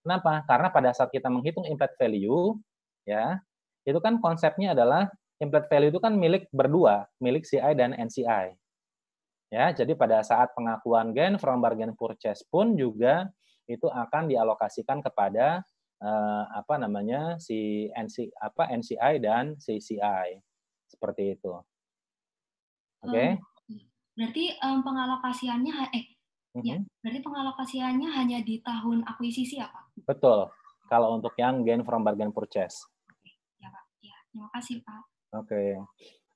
Kenapa? Karena pada saat kita menghitung implied value, ya, itu kan konsepnya adalah implied value itu kan milik berdua, milik CI dan NCI. Ya, jadi pada saat pengakuan gain from bargain purchase pun juga itu akan dialokasikan kepada si NCI dan CCI. Seperti itu. Oke. Berarti pengalokasiannya berarti pengalokasiannya hanya di tahun akuisisi ya, Pak? Betul. Kalau untuk yang gain from bargain purchase. Ya, Pak. Ya, terima kasih, Pak. Oke.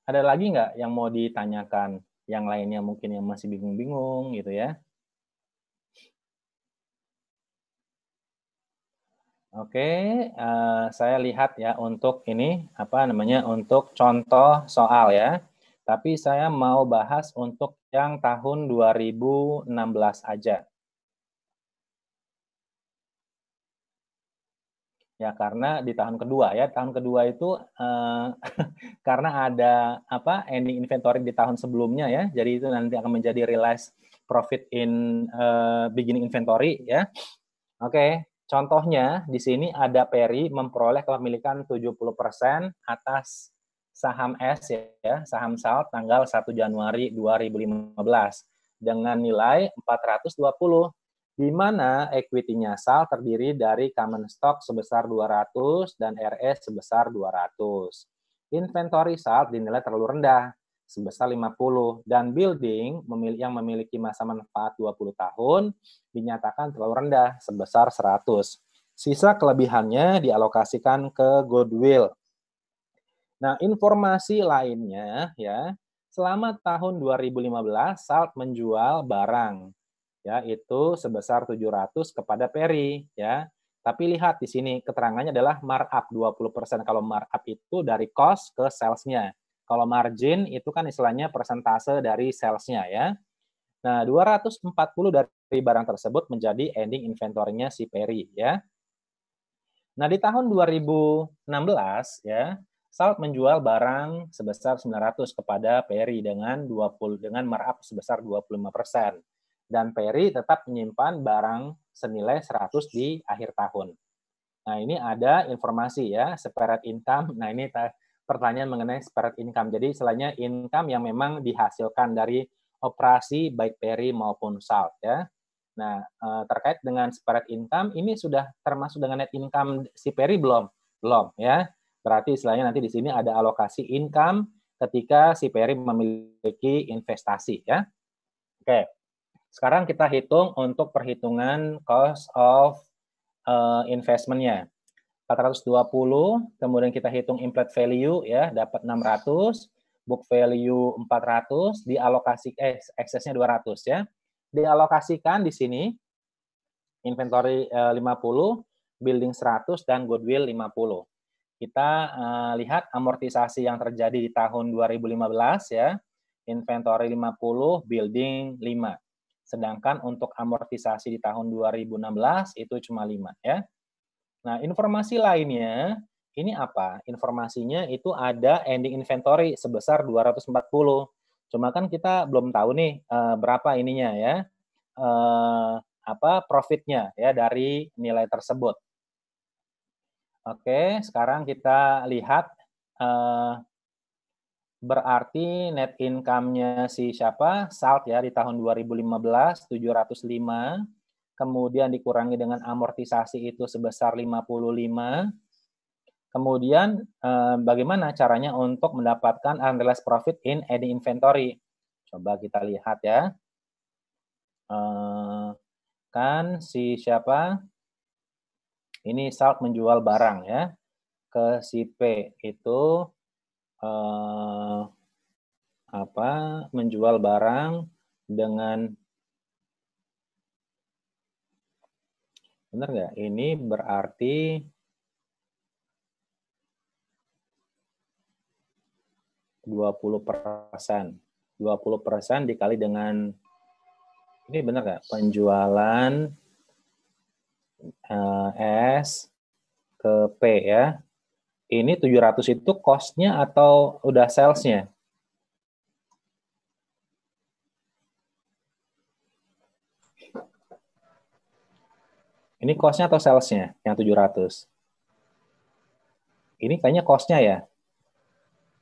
Ada lagi nggak yang mau ditanyakan? Yang lainnya mungkin yang masih bingung-bingung gitu ya. Oke, saya lihat ya untuk ini untuk contoh soal ya. Tapi saya mau bahas untuk yang tahun 2016 aja. Ya, karena di tahun kedua ya, tahun kedua itu karena ada ending inventory di tahun sebelumnya ya, jadi itu nanti akan menjadi realized profit in beginning inventory ya. Oke, contohnya di sini ada Peri memperoleh kepemilikan 70% atas saham S ya, saham SALT tanggal 1 Januari 2015 dengan nilai 420, di mana equity-nya SALT terdiri dari common stock sebesar 200 dan RS sebesar 200. Inventory SALT dinilai terlalu rendah sebesar 50 dan building yang memiliki masa manfaat 20 tahun dinyatakan terlalu rendah sebesar 100. Sisa kelebihannya dialokasikan ke goodwill. Nah, informasi lainnya ya, selama tahun 2015 SALT menjual barang ya itu sebesar 700 kepada Peri ya. Tapi lihat di sini keterangannya adalah markup 20%. Kalau markup itu dari cost ke sales-nya. Kalau margin itu kan istilahnya persentase dari sales-nya ya. Nah, 240 dari barang tersebut menjadi ending inventory-nya si Peri ya. Nah, di tahun 2016 ya, SALT menjual barang sebesar 900 kepada Peri dengan markup sebesar 25%. Dan Peri tetap menyimpan barang senilai 100 di akhir tahun. Nah, ini ada informasi ya, separate income. Nah, ini pertanyaan mengenai separate income. Jadi, istilahnya income yang memang dihasilkan dari operasi baik Peri maupun SALT ya. Nah, terkait dengan separate income, ini sudah termasuk dengan net income si Peri belum? Belum ya. Berarti istilahnya nanti di sini ada alokasi income ketika si Peri memiliki investasi ya. Oke. Sekarang kita hitung untuk perhitungan cost of investment-nya. 420, kemudian kita hitung implied value ya, dapat 600, book value 400, excess-nya 200 ya. Dialokasikan di sini inventory 50, building 100 dan goodwill 50. Kita lihat amortisasi yang terjadi di tahun 2015 ya. Inventory 50, building 5. Sedangkan untuk amortisasi di tahun 2016 itu cuma 5 ya. Nah, informasi lainnya ini apa? Informasinya itu ada ending inventory sebesar 240. Cuma kan kita belum tahu nih berapa ininya ya. Profitnya ya dari nilai tersebut. Oke, sekarang kita lihat berarti net income-nya si siapa? SALT ya di tahun 2015 705, kemudian dikurangi dengan amortisasi itu sebesar 55. Kemudian bagaimana caranya untuk mendapatkan unrealized profit in ending inventory? Coba kita lihat ya. Kan si siapa? Ini SALT menjual barang ya ke si P itu menjual barang dengan benar nggak? Ini berarti 20%. 20% dikali dengan ini benar nggak? Penjualan S ke P ya. Ini 700 itu cost-nya atau udah sales-nya? Ini cost-nya atau sales-nya yang 700? Ini kayaknya cost-nya ya.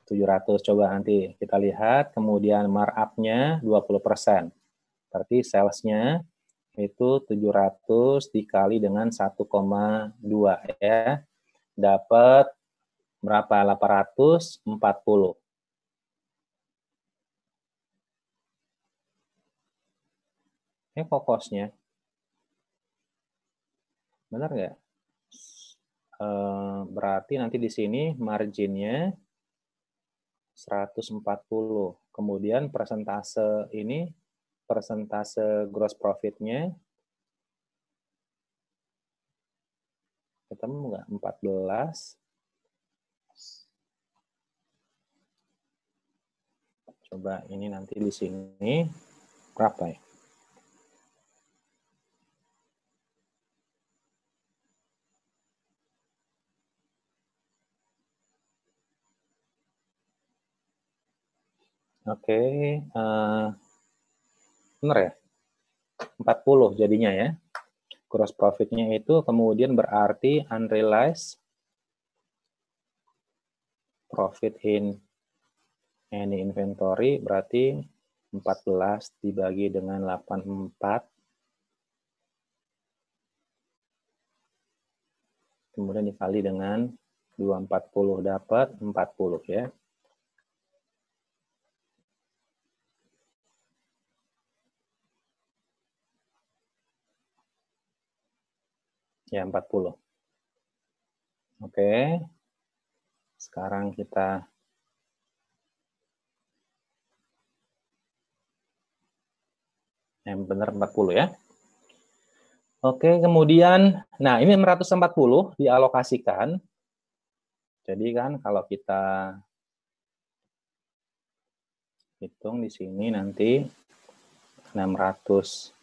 700, coba nanti kita lihat. Kemudian markup-nya 20%. Berarti sales-nya itu 700 dikali dengan 1,2 ya. Dapat berapa? 840. Ini kok cost-nya? Benar nggak? Berarti nanti di sini margin-nya 140. Kemudian persentase gross profit-nya ketemu nggak? 14. Coba ini nanti di sini berapa ya? Oke, benar ya? 40 jadinya ya. Gross profit-nya itu kemudian berarti unrealized profit in any inventory berarti 14 dibagi dengan 84. Kemudian dikali dengan 240 dapat 40 ya. Ya, 40. Oke. Sekarang kita yang benar 40 ya. Oke, kemudian nah ini 640 dialokasikan. Jadi kan kalau kita hitung di sini nanti 600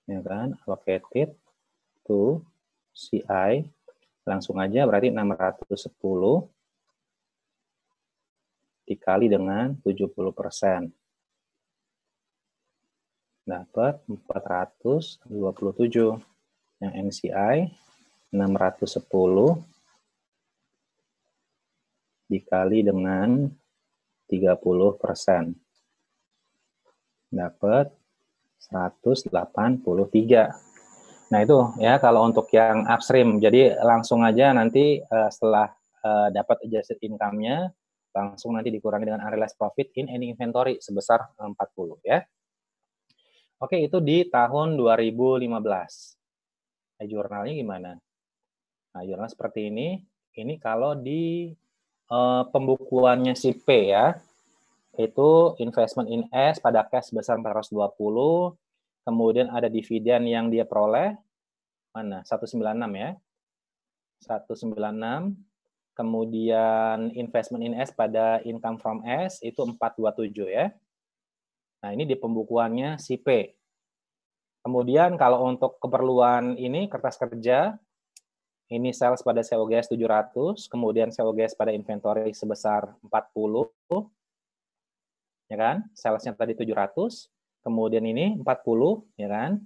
ya kan, allocated to CI, langsung aja berarti 610 dikali dengan 70%. Dapat 427. Yang NCI 610 dikali dengan 30%. Dapat 183. Nah itu ya kalau untuk yang upstream. Jadi langsung aja nanti setelah dapat adjusted income-nya langsung nanti dikurangi dengan unrealized profit in any inventory sebesar 40 ya. Oke, itu di tahun 2015. Jurnalnya gimana? Nah, jurnal seperti ini. Ini kalau di pembukuannya si P ya. Itu investment in S pada cash sebesar 420, kemudian ada dividen yang dia peroleh, mana? 196 ya. 196, kemudian investment in S pada income from S itu 427 ya. Nah, ini di pembukuannya si P. Kemudian kalau untuk keperluan ini kertas kerja, ini sales pada COGS 700, kemudian COGS pada inventory sebesar 40, ya kan? Salesnya tadi 700, kemudian ini 40, ya kan?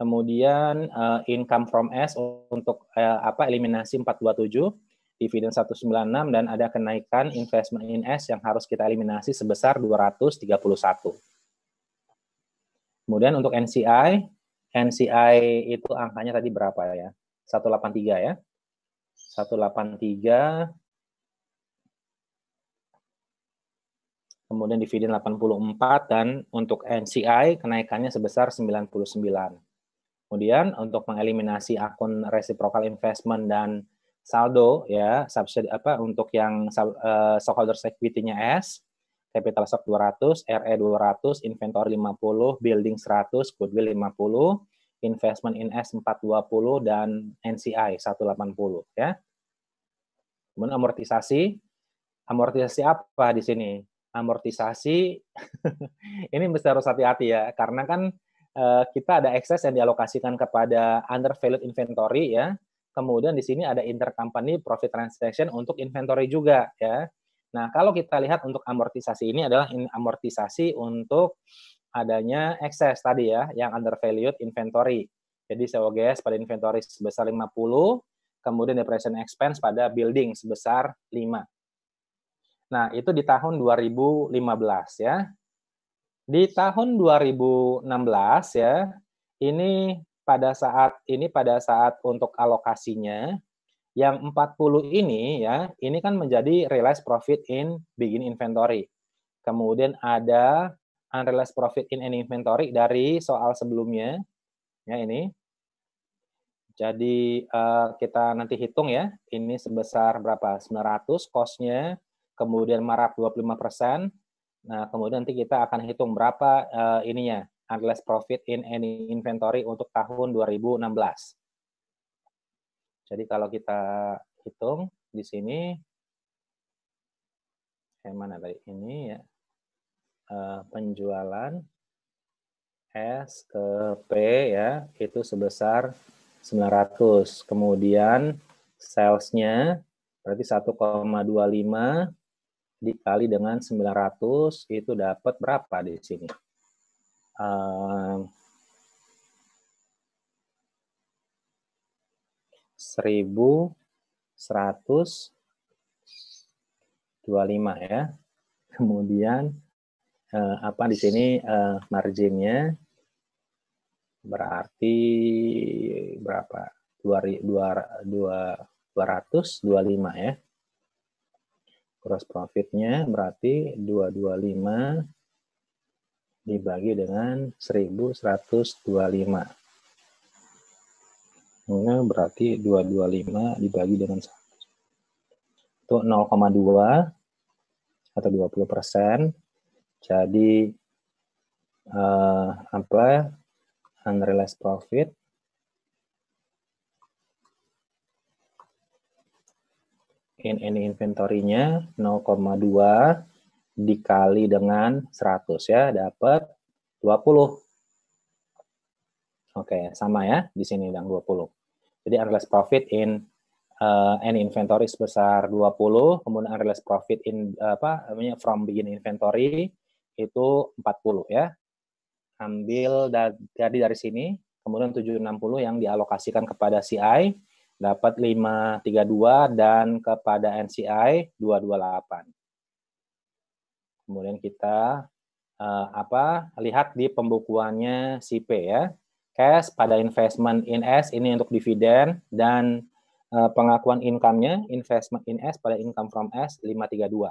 Kemudian income from S untuk eliminasi 427, dividen 196 dan ada kenaikan investment in S yang harus kita eliminasi sebesar 231. Kemudian untuk NCI itu angkanya tadi berapa ya? 183 ya. 183. Kemudian dividen 84 dan untuk NCI kenaikannya sebesar 99. Kemudian untuk mengeliminasi akun reciprocal investment dan saldo ya, subsidi untuk yang stockholders equity-nya S, capital stock 200, RE 200, inventory 50, building 100, goodwill 50, investment in S 420 dan NCI 180 ya. Kemudian amortisasi apa di sini? Amortisasi ini mesti harus hati-hati ya, karena kan kita ada excess yang dialokasikan kepada undervalued inventory ya. Kemudian di sini ada intercompany profit transaction untuk inventory juga ya. Nah, kalau kita lihat untuk amortisasi ini adalah amortisasi untuk adanya excess tadi ya, yang undervalued inventory. Jadi COGS pada inventory sebesar 50, kemudian depreciation expense pada building sebesar 5. Nah, itu di tahun 2015 ya. Di tahun 2016 ya, ini pada saat untuk alokasinya yang 40 ini ya, ini kan menjadi realized profit in beginning inventory. Kemudian ada unrealized profit in any inventory dari soal sebelumnya. Ya ini. Jadi kita nanti hitung ya, ini sebesar berapa? 900 cost-nya, kemudian markup 25%. Nah, kemudian nanti kita akan hitung berapa ininya, unrealized profit in any inventory untuk tahun 2016. Jadi kalau kita hitung di sini, yang mana tadi? Ini ya, penjualan S ke P ya, itu sebesar 900. Kemudian Sales-nya berarti 1,25 dikali dengan 900 itu dapat berapa di sini? 1.125 ya. Kemudian apa di sini marginnya berarti berapa? 225 ya. Gross profit-nya berarti 225 dibagi dengan 1.125. Ini berarti 225 dibagi dengan 100. Itu 0,2 atau 20%. Jadi apa? Unrealized profit in any inventory-nya 0,2 dikali dengan 100 ya, dapat 20. Oke, sama ya di sini yang 20. Jadi unrealized profit in any inventory sebesar 20, kemudian unrealized profit in from beginning inventory itu 40 ya. Ambil dari sini, kemudian 760 yang dialokasikan kepada CI dapat 532 dan kepada NCI 228. Kemudian kita lihat di pembukuannya CP ya. Cash pada investment in S ini untuk dividen dan pengakuan income-nya investment in S pada income from S 532.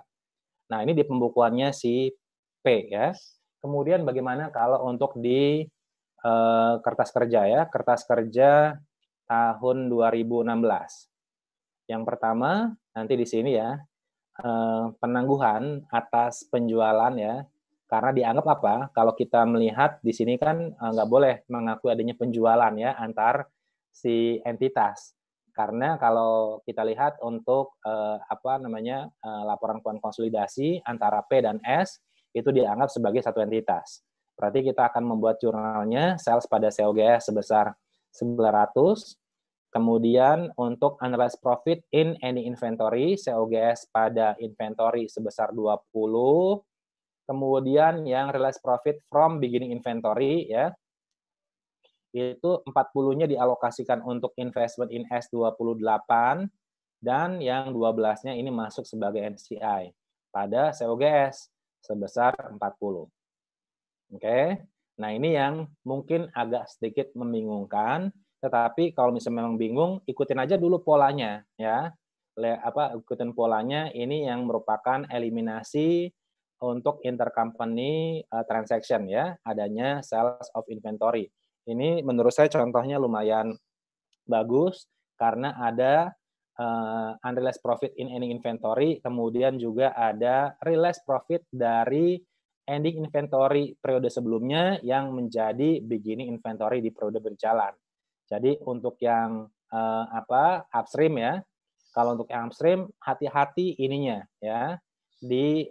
Nah, ini di pembukuannya si P ya. Kemudian bagaimana kalau untuk di kertas kerja ya, kertas kerja tahun 2016. Yang pertama nanti di sini ya, penangguhan atas penjualan ya, karena dianggap apa? Kalau kita melihat di sini kan nggak boleh mengakui adanya penjualan ya antar si entitas. Karena kalau kita lihat untuk laporan keuangan konsolidasi antara P dan S itu dianggap sebagai satu entitas. Berarti kita akan membuat jurnalnya sales pada COGS sebesar 900. Kemudian untuk unrealized profit in any inventory, COGS pada inventory sebesar 20. Kemudian yang realized profit from beginning inventory ya, itu 40-nya dialokasikan untuk investment in S 28 dan yang 12-nya ini masuk sebagai NCI pada COGS sebesar 40. Oke. Nah, ini yang mungkin agak sedikit membingungkan, tetapi kalau misalnya memang bingung, ikutin aja dulu polanya ya. Ikutin polanya ini yang merupakan eliminasi untuk intercompany transaction ya, adanya sales of inventory. Ini menurut saya contohnya lumayan bagus karena ada unrealized profit in any inventory, kemudian juga ada realized profit dari ending inventory periode sebelumnya yang menjadi beginning inventory di periode berjalan. Jadi untuk yang upstream ya, kalau untuk yang upstream hati-hati ininya ya di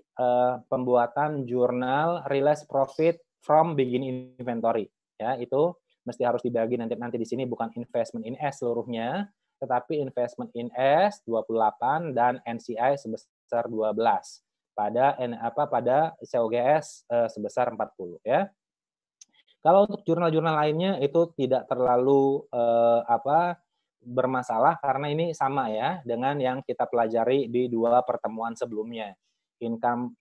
pembuatan jurnal realized profit from beginning inventory ya, itu mesti harus dibagi nanti di sini bukan investment in S seluruhnya, tetapi investment in S 28 dan NCI sebesar 12 pada COGS sebesar 40 ya. Kalau untuk jurnal-jurnal lainnya itu tidak terlalu bermasalah karena ini sama ya dengan yang kita pelajari di 2 pertemuan sebelumnya. Income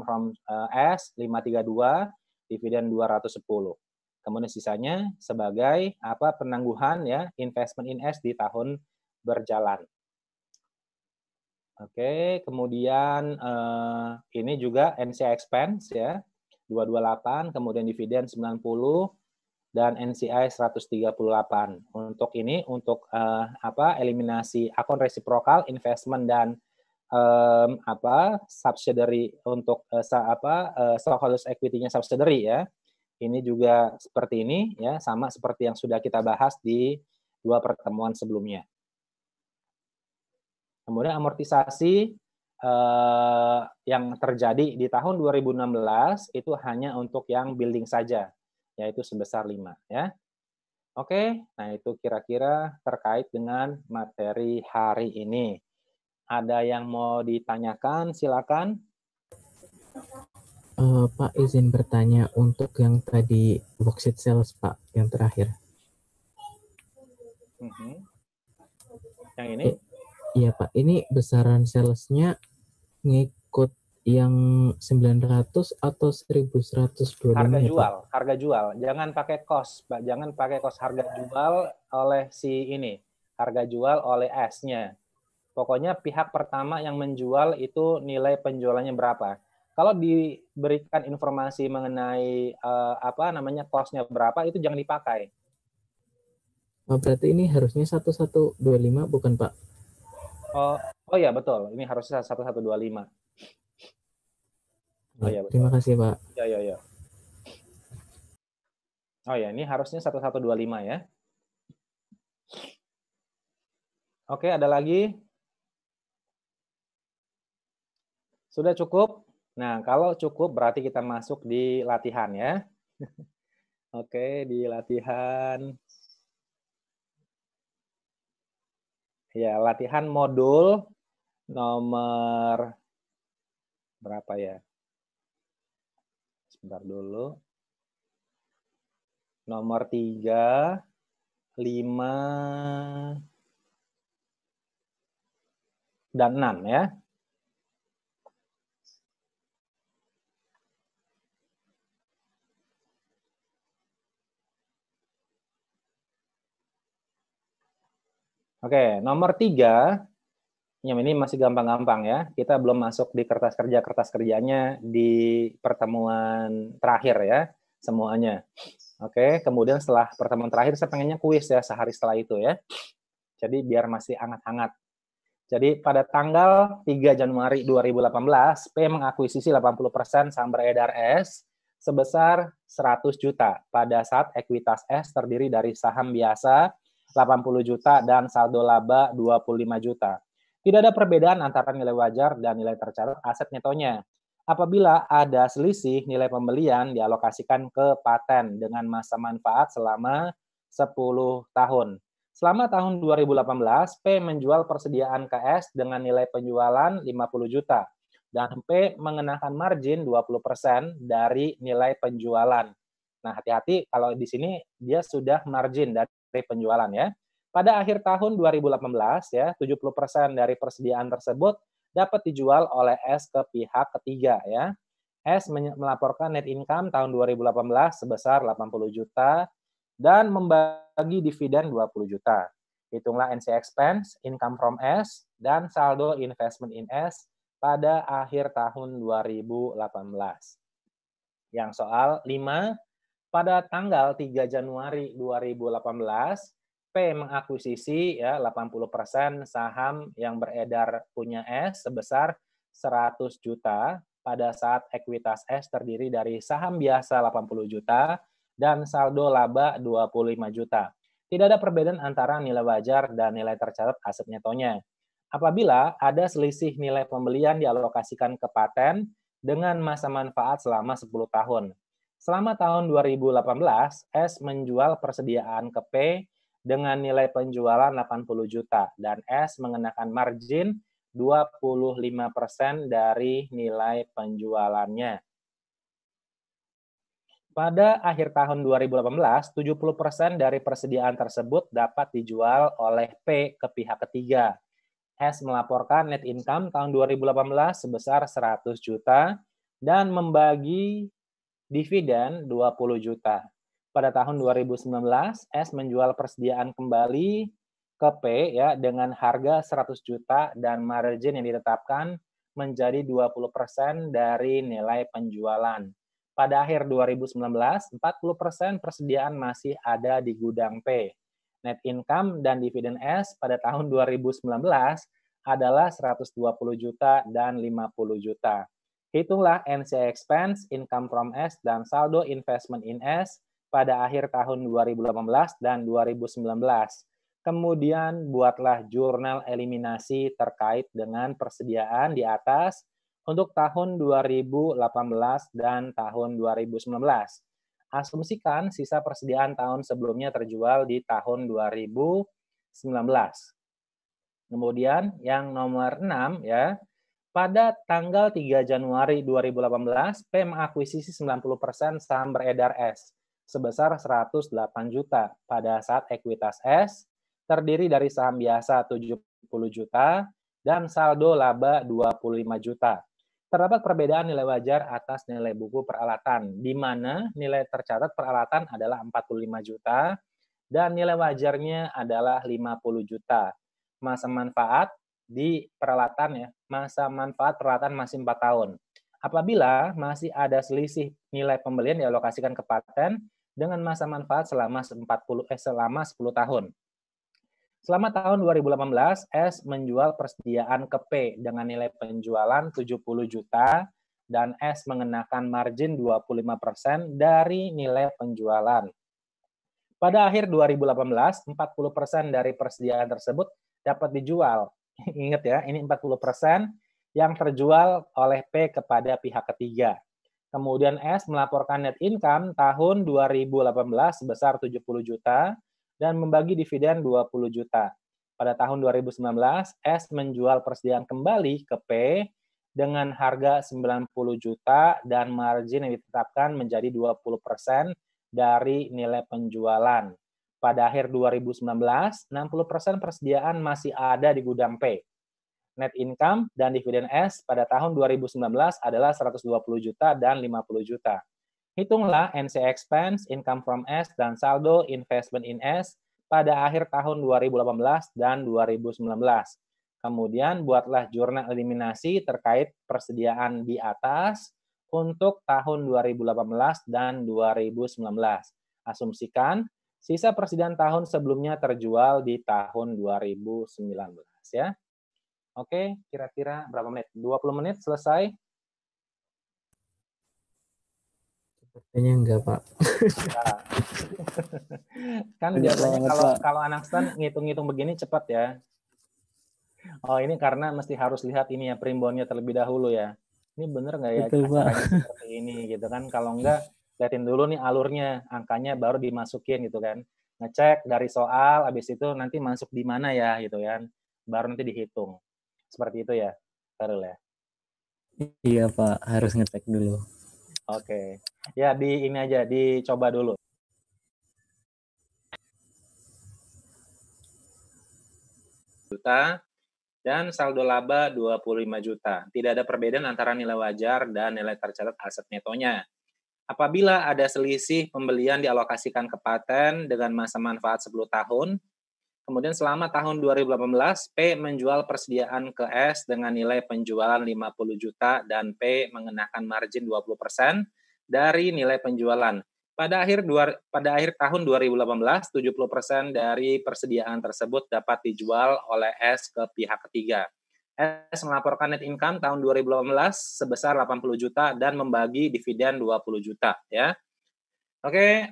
from S 532, dividen 210. Kemudian sisanya sebagai penangguhan ya investment in S di tahun berjalan. Oke, kemudian ini juga NCI expense ya 228, kemudian dividen 90 dan NCI 138. Untuk ini untuk eliminasi akun resiprokal, investment dan subsidiary untuk stockholders equity-nya subsidiary ya. Ini juga seperti ini ya, sama seperti yang sudah kita bahas di 2 pertemuan sebelumnya. Kemudian amortisasi yang terjadi di tahun 2016 itu hanya untuk yang building saja, yaitu sebesar 5 ya. Oke, nah itu kira-kira terkait dengan materi hari ini. Ada yang mau ditanyakan? Silakan. Pak, izin bertanya untuk yang tadi worksheet sales, Pak, yang terakhir. Yang ini? Iya, Pak. Ini besaran salesnya ngikut yang 900 atau 1125 harga ya, jual, Pak? harga jual. Jangan pakai cost, Pak. Jangan pakai cost, harga jual oleh si ini. Harga jual oleh S-nya. Pokoknya pihak pertama yang menjual itu nilai penjualannya berapa. Kalau diberikan informasi mengenai cost-nya berapa, itu jangan dipakai. Oh, berarti ini harusnya 1125 bukan, Pak? Oh ya, betul. Ini harusnya 1125. Oh ya, betul. Terima kasih, Pak. Ya. Oh ya, ini harusnya 1125 ya. Oke, ada lagi? Sudah cukup? Nah, kalau cukup berarti kita masuk di latihan ya. Oke, di latihan. Ya, latihan modul nomor berapa ya? Sebentar dulu. Nomor 3, 5, dan 6 ya. Oke, nomor 3, yang ini masih gampang-gampang ya. Kita belum masuk di kertas kerjanya di pertemuan terakhir ya, semuanya. Oke, kemudian setelah pertemuan terakhir saya pengennya kuis ya sehari setelah itu ya. Jadi biar masih hangat-hangat. Jadi pada tanggal 3 Januari 2018, P mengakuisisi 80% saham beredar S sebesar 100 juta pada saat ekuitas S terdiri dari saham biasa 80 juta dan saldo laba 25 juta. Tidak ada perbedaan antara nilai wajar dan nilai tercatat aset netonya. Apabila ada selisih, nilai pembelian dialokasikan ke paten dengan masa manfaat selama 10 tahun. Selama tahun 2018, P menjual persediaan KS dengan nilai penjualan 50 juta dan P mengenakan margin 20% dari nilai penjualan. Nah, hati-hati kalau di sini dia sudah margin dari penjualan ya. Pada akhir tahun 2018 ya, 70% dari persediaan tersebut dapat dijual oleh S ke pihak ketiga ya. S melaporkan net income tahun 2018 sebesar 80 juta dan membagi dividen 20 juta. Hitunglah NC expense, income from S, dan saldo investment in S pada akhir tahun 2018. Yang soal 5, pada tanggal 3 Januari 2018, P mengakuisisi ya 80% saham yang beredar punya S sebesar 100 juta pada saat ekuitas S terdiri dari saham biasa 80 juta dan saldo laba 25 juta. Tidak ada perbedaan antara nilai wajar dan nilai tercatat aset netonya. Apabila ada selisih nilai pembelian dialokasikan ke paten dengan masa manfaat selama 10 tahun. Selama tahun 2018, S menjual persediaan ke P dengan nilai penjualan 80 juta dan S mengenakan margin 25% dari nilai penjualannya. Pada akhir tahun 2018, 70% dari persediaan tersebut dapat dijual oleh P ke pihak ketiga. S melaporkan net income tahun 2018 sebesar 100 juta dan membagi dividen 20 juta. Pada tahun 2019, S menjual persediaan kembali ke P ya dengan harga 100 juta dan margin yang ditetapkan menjadi 20% dari nilai penjualan. Pada akhir 2019, 40% persediaan masih ada di gudang P. Net income dan dividen S pada tahun 2019 adalah 120 juta dan 50 juta. Hitunglah NC expense, income from S, dan saldo investment in S pada akhir tahun 2018 dan 2019. Kemudian buatlah jurnal eliminasi terkait dengan persediaan di atas untuk tahun 2018 dan tahun 2019. Asumsikan sisa persediaan tahun sebelumnya terjual di tahun 2019. Kemudian yang nomor 6 ya, pada tanggal 3 Januari 2018, P mengakuisisi 90% saham beredar S sebesar 108 juta pada saat ekuitas S terdiri dari saham biasa 70 juta dan saldo laba 25 juta. Terdapat perbedaan nilai wajar atas nilai buku peralatan, di mana nilai tercatat peralatan adalah 45 juta dan nilai wajarnya adalah 50 juta. Masa manfaat di peralatan ya, masa manfaat peralatan masih 4 tahun. Apabila masih ada selisih nilai pembelian dialokasikan ke paten dengan masa manfaat selama 10 tahun. Selama tahun 2018, S menjual persediaan ke P dengan nilai penjualan 70 juta dan S mengenakan margin 25% dari nilai penjualan. Pada akhir 2018, 40% dari persediaan tersebut dapat dijual. Ingat ya, ini 40% yang terjual oleh P kepada pihak ketiga. Kemudian S melaporkan net income tahun 2018 sebesar 70 juta dan membagi dividen 20 juta. Pada tahun 2019, S menjual persediaan kembali ke P dengan harga 90 juta dan margin yang ditetapkan menjadi 20% dari nilai penjualan. Pada akhir 2019, 60% persediaan masih ada di gudang P. Net income dan dividen S pada tahun 2019 adalah 120 juta dan 50 juta. Hitunglah NC expense, income from S, dan saldo investment in S pada akhir tahun 2018 dan 2019. Kemudian buatlah jurnal eliminasi terkait persediaan di atas untuk tahun 2018 dan 2019. Asumsikan sisa persediaan tahun sebelumnya terjual di tahun 2019 ya. Oke, kira-kira berapa menit? 20 menit selesai? Sepertinya enggak, Pak. Nah. Kan biasanya kalau anak stan ngitung-ngitung begini cepat ya. Oh, ini karena mesti harus lihat ini ya, primbonnya terlebih dahulu ya. Ini bener nggak ya caranya seperti ini gitu kan. Kalau enggak, liatin dulu nih alurnya, angkanya baru dimasukin gitu kan. Ngecek dari soal, habis itu nanti masuk di mana ya gitu kan. Baru nanti dihitung. Seperti itu ya, Farul ya? Iya Pak, harus ngecek dulu. Oke. Ya, di ini aja, dicoba dulu. Juta dan saldo laba 25 juta. Tidak ada perbedaan antara nilai wajar dan nilai tercatat aset netonya. Apabila ada selisih pembelian dialokasikan ke paten dengan masa manfaat 10 tahun, kemudian selama tahun 2018, P menjual persediaan ke S dengan nilai penjualan 50 juta dan P mengenakan margin 20% dari nilai penjualan. Pada akhir tahun 2018, 70% dari persediaan tersebut dapat dijual oleh S ke pihak ketiga. S melaporkan net income tahun 2018 sebesar 80 juta dan membagi dividen 20 juta ya. Oke,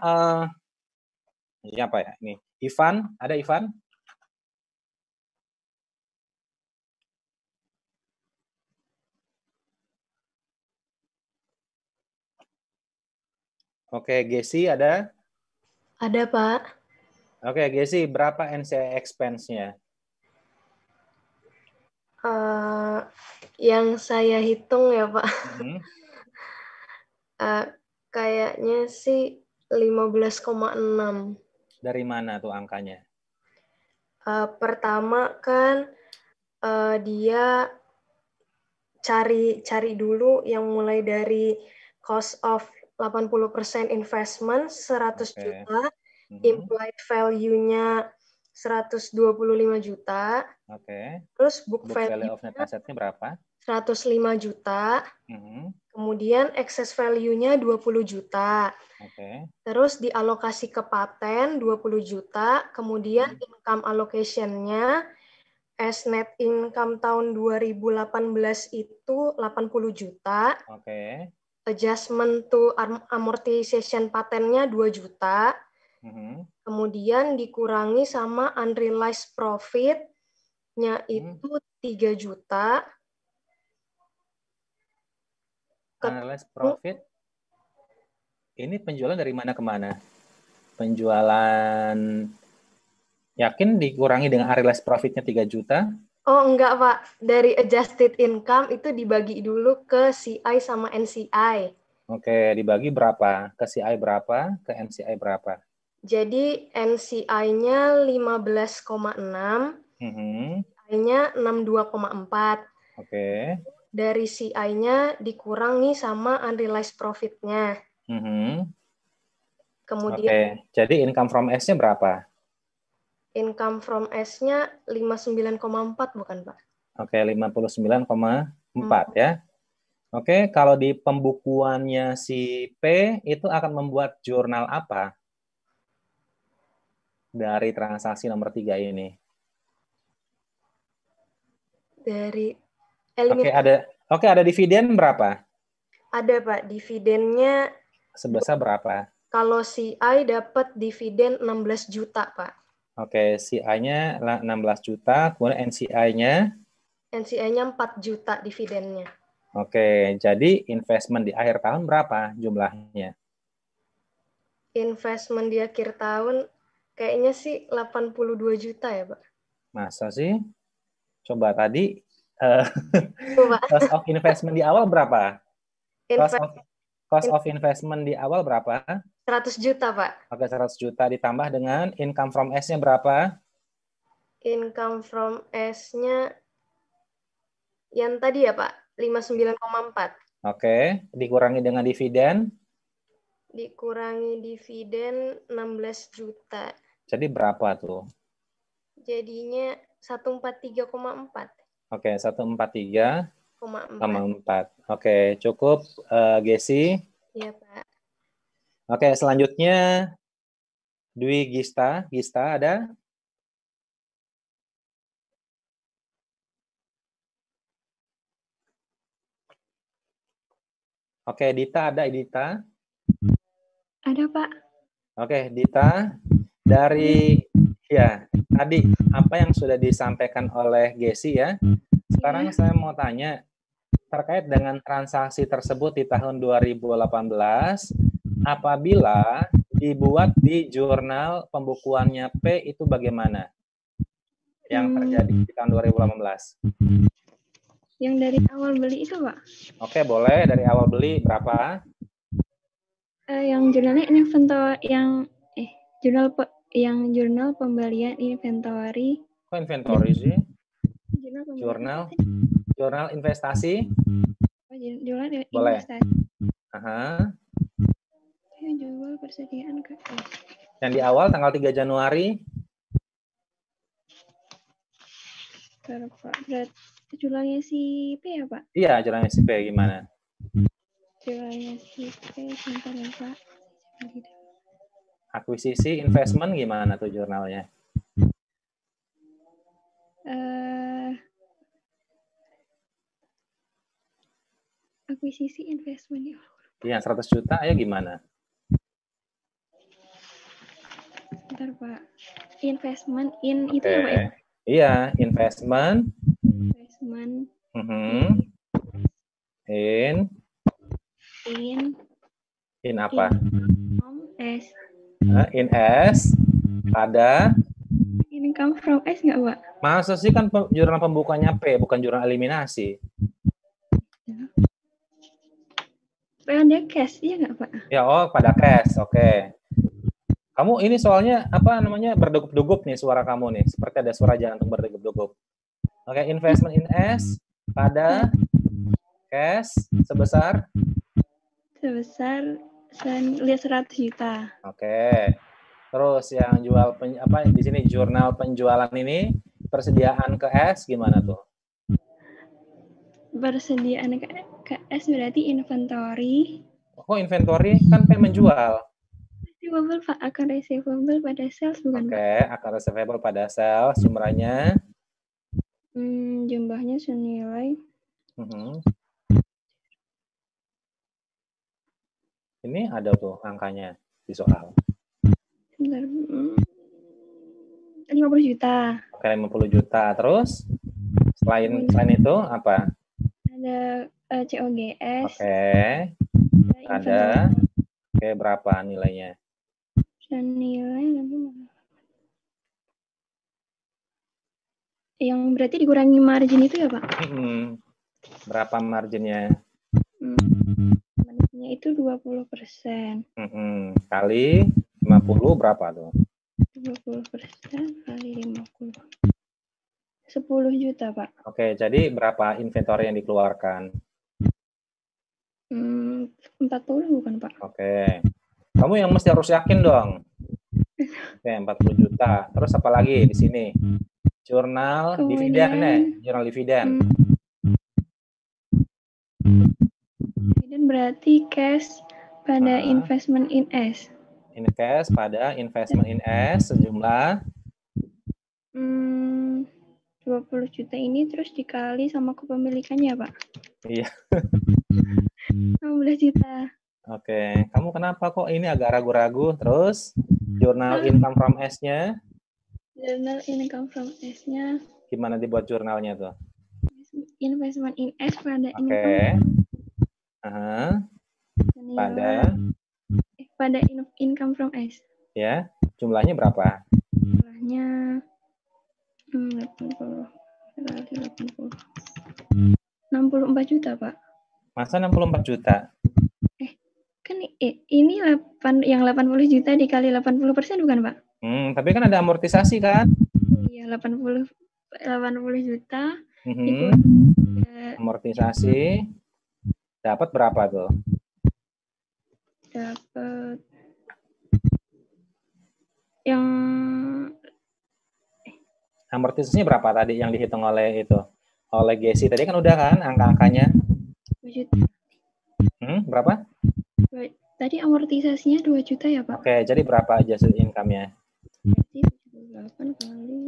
siapa ya ini? Ivan, ada Ivan? Oke, Gesi ada? Ada, Pak. Oke, Gesi, berapa NC expense-nya? Yang saya hitung ya, Pak. Kayaknya sih 15,6. Dari mana tuh angkanya? Pertama kan dia cari dulu yang mulai dari cost of 80% investment 100 juta, implied value-nya 125 juta. Terus book value of net asset-nya berapa? 105 juta. Kemudian excess value-nya 20 juta. Terus dialokasi ke paten 20 juta. Kemudian income allocation-nya as net income tahun 2018 itu 80 juta. Adjustment to amortization patennya 2 juta. Kemudian dikurangi sama unrealized profit-nya itu 3 juta. Unrealized profit? Ini penjualan dari mana ke mana? Penjualan yakin dikurangi dengan unrealized profit-nya 3 juta? Oh, enggak, Pak. Dari adjusted income itu dibagi dulu ke CI sama NCI. Oke, dibagi berapa? Ke CI berapa? Ke NCI berapa? Jadi NCI-nya 15,6, CI-nya 62,4. Oke. Dari CI-nya dikurangi sama unrealized profit-nya. Kemudian, Oke, jadi income from S-nya berapa? Income from S-nya 59,4 bukan, Pak? Oke, 59,4 ya. Oke, kalau di pembukuannya si P itu akan membuat jurnal apa dari transaksi nomor 3 ini? Dari Oke, ada dividen berapa? Ada, Pak. Dividennya sebesar berapa? Kalau CI dapat dividen 16 juta, Pak. Oke, CI-nya 16 juta, kemudian NCI-nya? NCI-nya 4 juta dividennya. Oke, jadi investment di akhir tahun berapa jumlahnya? Investment di akhir tahun kayaknya sih 82 juta ya, Pak. Masa sih? Coba tadi cost of investment di awal berapa? Cost of investment di awal berapa? 100 juta, Pak. Oke, 100 juta ditambah dengan income from S-nya berapa? Income from S-nya yang tadi ya, Pak, 59,4. Oke, dikurangi dengan dividen? Dikurangi dividen 16 juta. Jadi berapa tuh? Jadinya 143,4. Oke, 143,4. Oke, cukup, Gesi? Iya, Pak. Oke, selanjutnya Dwi Gista. Gista ada? Oke, Dita ada, Dita? Ada, Pak. Oke, Dita. Dari, ya, tadi apa yang sudah disampaikan oleh Gesi ya. Sekarang saya mau tanya, terkait dengan transaksi tersebut di tahun 2018, apabila dibuat di jurnal pembukuannya P itu bagaimana? Yang terjadi di tahun 2018. Yang dari awal beli itu, Pak? Oke, boleh. Dari awal beli berapa? Yang jurnalnya inventory, jurnal pembelian inventory. Kok inventory sih? Jurnal investasi? Jurnal boleh. Investasi. Aha. Jual persediaan ke S. Yang di awal tanggal 3 Januari? Berarti jurnalnya si P ya, Pak? Iya, jurnalnya si P gimana? Jurnalnya si P, sebentar ya, Pak. Akuisisi investment gimana tuh jurnalnya? Akuisisi investment ya. Iya, 100 juta ya gimana? Bentar, Pak. Investment in itu ya, Pak ya? Iya, investment. In apa? S. In S pada Income from S nggak, Pak? Masa sih, kan jurnal pembukanya P, bukan jurnal eliminasi. Pada cash, iya nggak, Pak? Ya, pada cash, oke. Kamu ini soalnya apa namanya berdegup-degup nih suara kamu nih, seperti ada suara jantung berdegup-degup. Oke, investment in S pada cash sebesar lihat 100 juta. Oke. Terus yang jual di sini jurnal penjualan ini persediaan ke S gimana tuh? Persediaan ke S berarti inventory. Oh, inventory kan pengen menjual. Receivable, Pak. Akan receivable pada sales bukan, Pak? Oke, akan receivable pada sales, jumlahnya? Jumlahnya senilai. Ini ada tuh angkanya di soal. 50 juta. Oke, 50 juta. Terus selain itu apa? Ada COGS. Oke. Ada Oke, berapa nilainya? Dan nilai yang berarti dikurangi margin itu ya, Pak? Berapa marginnya? Marginnya itu 20%. Kali 50 berapa tuh? 20% kali 50. 10 juta, Pak. Oke, jadi berapa inventory yang dikeluarkan? 40 bukan, Pak? Oke. Kamu yang mesti harus yakin dong. Oke, 40 juta. Terus apa lagi di sini? Jurnal dividen deh, jurnal dividen. Dividen berarti cash pada investment in S. In cash pada investment in S sejumlah 20 juta ini terus dikali sama kepemilikannya, Pak. Iya. 16 juta. Oke, kamu kenapa kok ini agak ragu-ragu? Terus jurnal income from S-nya? Jurnal income from S-nya. Gimana dibuat jurnalnya tuh? Investment in S pada pada income from S. Ya, jumlahnya berapa? Jumlahnya 64 juta, Pak. Masa 64 juta? Kan ini 80 juta dikali 80% bukan, Pak? Tapi kan ada amortisasi kan? Iya, 80 juta. Amortisasi dapat berapa tuh? Dapat yang amortisasinya berapa tadi yang dihitung oleh itu? Oleh Gesi tadi kan udah kan angka-angkanya? 2 juta. Berapa? Tadi amortisasinya 2 juta ya, Pak? Oke, jadi berapa adjusted income-nya? Berarti 78 kali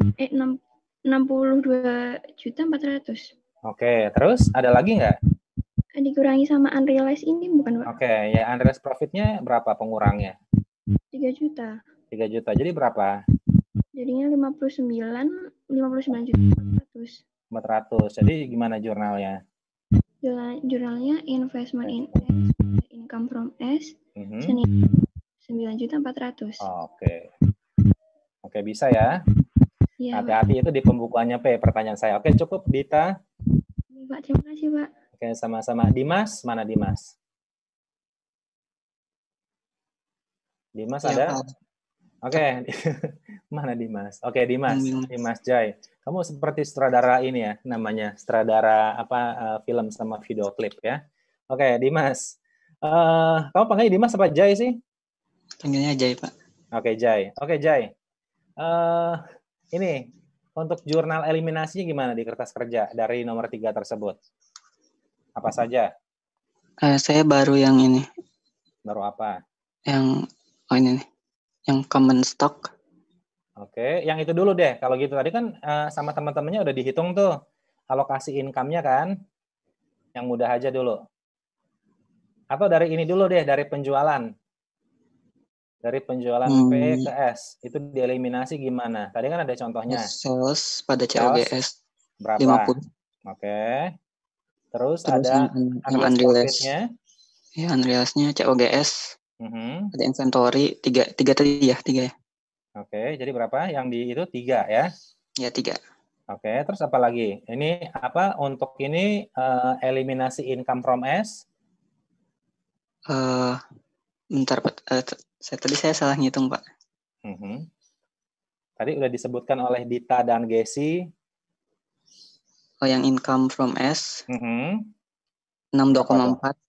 62 juta 400. Oke, terus ada lagi nggak? Dikurangi sama unrealized ini bukan, Pak? Oke, ya unrealized profit-nya berapa pengurangnya? 3 juta. 3 juta, jadi berapa? Jadinya 59 juta 400. Jadi gimana jurnalnya? Jurnalnya investment in S, income from S, senilai 9 juta 400. Oke, bisa ya? Ya, hati-hati itu di pembukuannya P, pertanyaan saya. Oke, cukup Dita. Pak, terima kasih, Pak. Oke, sama-sama. Dimas, mana Dimas? Dimas ya, ada? Pak. Oke, mana Dimas? Oke, Dimas Jai. Kamu seperti sutradara ini ya, namanya sutradara film sama video klip ya. Oke, Dimas. Kamu panggilnya Dimas apa Jai sih? Panggilnya Jai, Pak. Oke, Jai. Ini untuk jurnal eliminasinya gimana di kertas kerja dari nomor 3 tersebut? Apa saja? Saya baru yang ini. Baru apa? Yang ini nih. Yang common stock. Oke, yang itu dulu deh. Kalau gitu tadi kan sama teman-temannya udah dihitung tuh alokasi income-nya kan. Yang mudah aja dulu. Atau dari ini dulu deh, dari penjualan. Dari penjualan P ke S. Itu dieliminasi gimana? Tadi kan ada contohnya. Sales pada COGS. Berapa? 50. Oke. Terus ada unrealized-nya. Ya, unrealized-nya COGS. Ada inventory 3 tadi ya, 3 ya. Oke, jadi berapa? Yang di itu 3 ya? Ya, 3. Oke, terus apa lagi? Ini apa untuk ini eliminasi income from S? Bentar, Pak. Tadi saya salah ngitung, Pak. Tadi udah disebutkan oleh Dita dan Gesi. Oh, yang income from S. 62,4.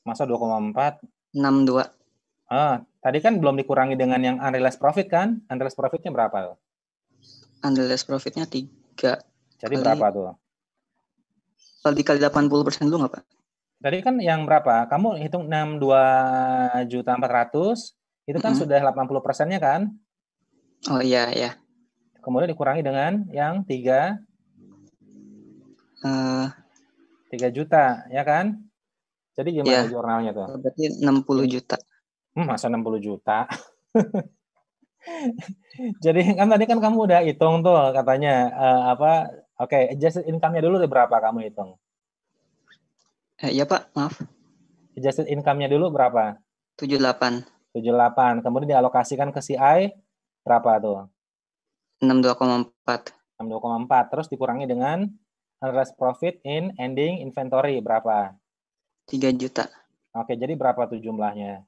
Masa 2,4? 62. Tadi kan belum dikurangi dengan yang unrealized profit kan? Unrealized profitnya berapa? Unrealized profitnya 3. Jadi berapa tuh? Kalau dikali 80% dulu nggak, Pak? Tadi kan yang berapa? Kamu hitung 62.400, itu kan sudah 80%-nya kan? Oh iya, ya. Kemudian dikurangi dengan yang 3 juta, ya kan? Jadi gimana jurnalnya tuh? Berarti 60 juta. Masa 60 juta? Jadi kan tadi kan kamu udah hitung tuh katanya Oke, adjusted income-nya dulu berapa kamu hitung? Iya, Pak, maaf. Adjusted income-nya dulu berapa? 78. 78. Kemudian dialokasikan ke CI berapa tuh? 62,4. 62,4. Terus dikurangi dengan unrealized profit in ending inventory berapa? 3 juta. Oke, jadi berapa tuh jumlahnya?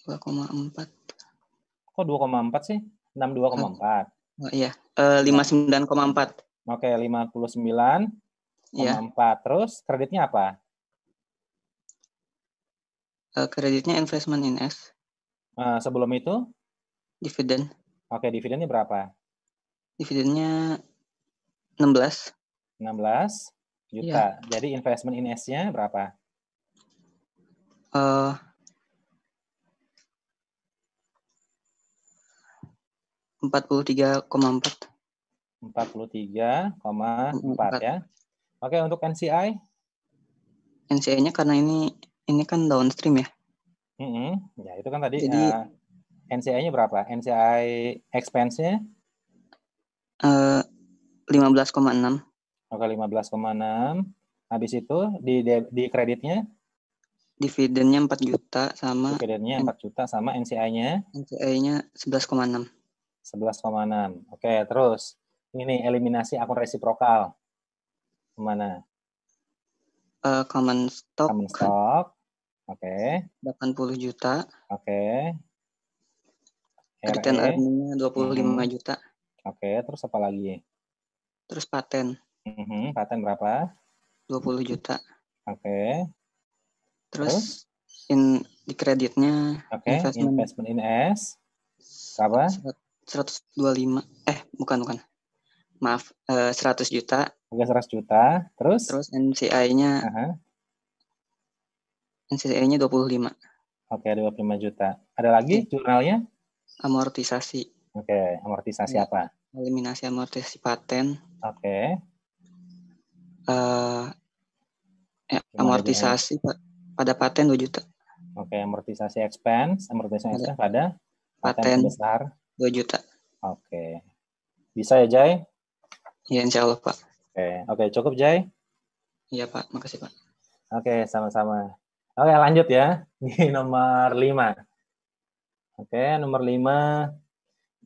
2,4. Kok 2,4 sih? 62,4. Oh iya, 59,4. Oke, 59,4. Iya. Terus kreditnya apa? Kreditnya investment in S. Sebelum itu? Dividen. Oke, dividennya berapa? Dividennya 16. 16 juta. Iya. Jadi investment in S-nya berapa? 43,4. 43,4 ya. Oke, untuk NCI? NCI-nya karena ini kan downstream ya. Ya, itu kan tadi Jadi NCI-nya berapa? NCI expense-nya? 15,6. Oke, 15,6. Habis itu di kreditnya? Dividennya 4 juta sama Dividennya 4 juta sama NCI-nya? NCI-nya 11,6. 11,6. Oke, terus ini eliminasi akun resiprokal. Kemana? Common stock. Common stock. Oke. 80 juta. Oke. Return earning-nya 25 juta. Oke, terus apa lagi? Terus paten. Paten berapa? 20 juta. Oke. Terus di kreditnya investment in S berapa? 125. Bukan. Maaf, 100 juta. Oke, 100 juta. Terus NCI-nya 25. Oke, 25 juta. Ada lagi jurnalnya? Amortisasi. Oke, amortisasi apa? Eliminasi amortisasi paten. Oke. Amortisasi pada paten 2 juta. Oke, amortisasi expense pada paten sebesar 2 juta. Oke. Bisa ya, Jai? Ya, insya Allah, Pak. Oke, cukup, Jai? Iya, Pak. Makasih, Pak. Oke, sama-sama. Oke, lanjut ya. Di nomor 5. Oke, nomor 5.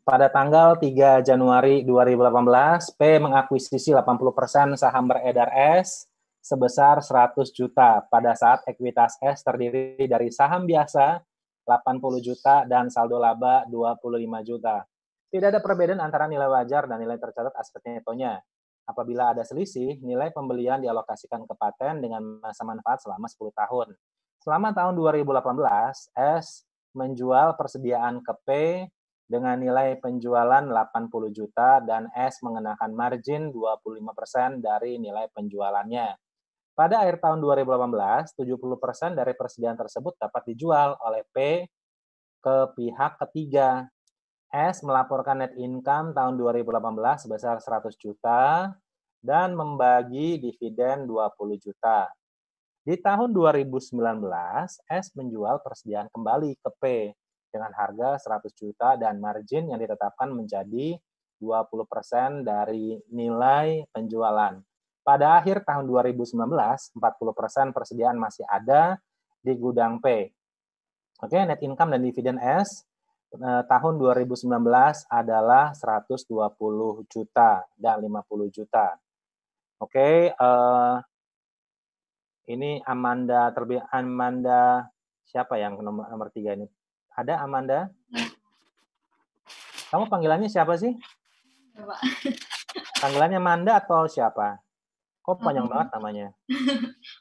Pada tanggal 3 Januari 2018, P mengakuisisi 80% saham beredar S sebesar 100 juta pada saat ekuitas S terdiri dari saham biasa 80 juta dan saldo laba 25 juta. Tidak ada perbedaan antara nilai wajar dan nilai tercatat aset netonya. Apabila ada selisih, nilai pembelian dialokasikan ke paten dengan masa manfaat selama 10 tahun. Selama tahun 2018, S menjual persediaan ke P dengan nilai penjualan 80 juta dan S mengenakan margin 25% dari nilai penjualannya. Pada akhir tahun 2018, 70% dari persediaan tersebut dapat dijual oleh P ke pihak ketiga. S melaporkan net income tahun 2018 sebesar 100 juta dan membagi dividen 20 juta. Di tahun 2019, S menjual persediaan kembali ke P dengan harga 100 juta dan margin yang ditetapkan menjadi 20% dari nilai penjualan. Pada akhir tahun 2019, 40% persediaan masih ada di gudang P. Oke, net income dan dividen S tahun 2019 adalah 120 juta dan 50 juta. Oke, ini Amanda siapa yang nomor 3 ini? Ada Amanda? Kamu panggilannya siapa sih? Pak. Panggilannya Manda atau siapa? Kok panjang banget namanya?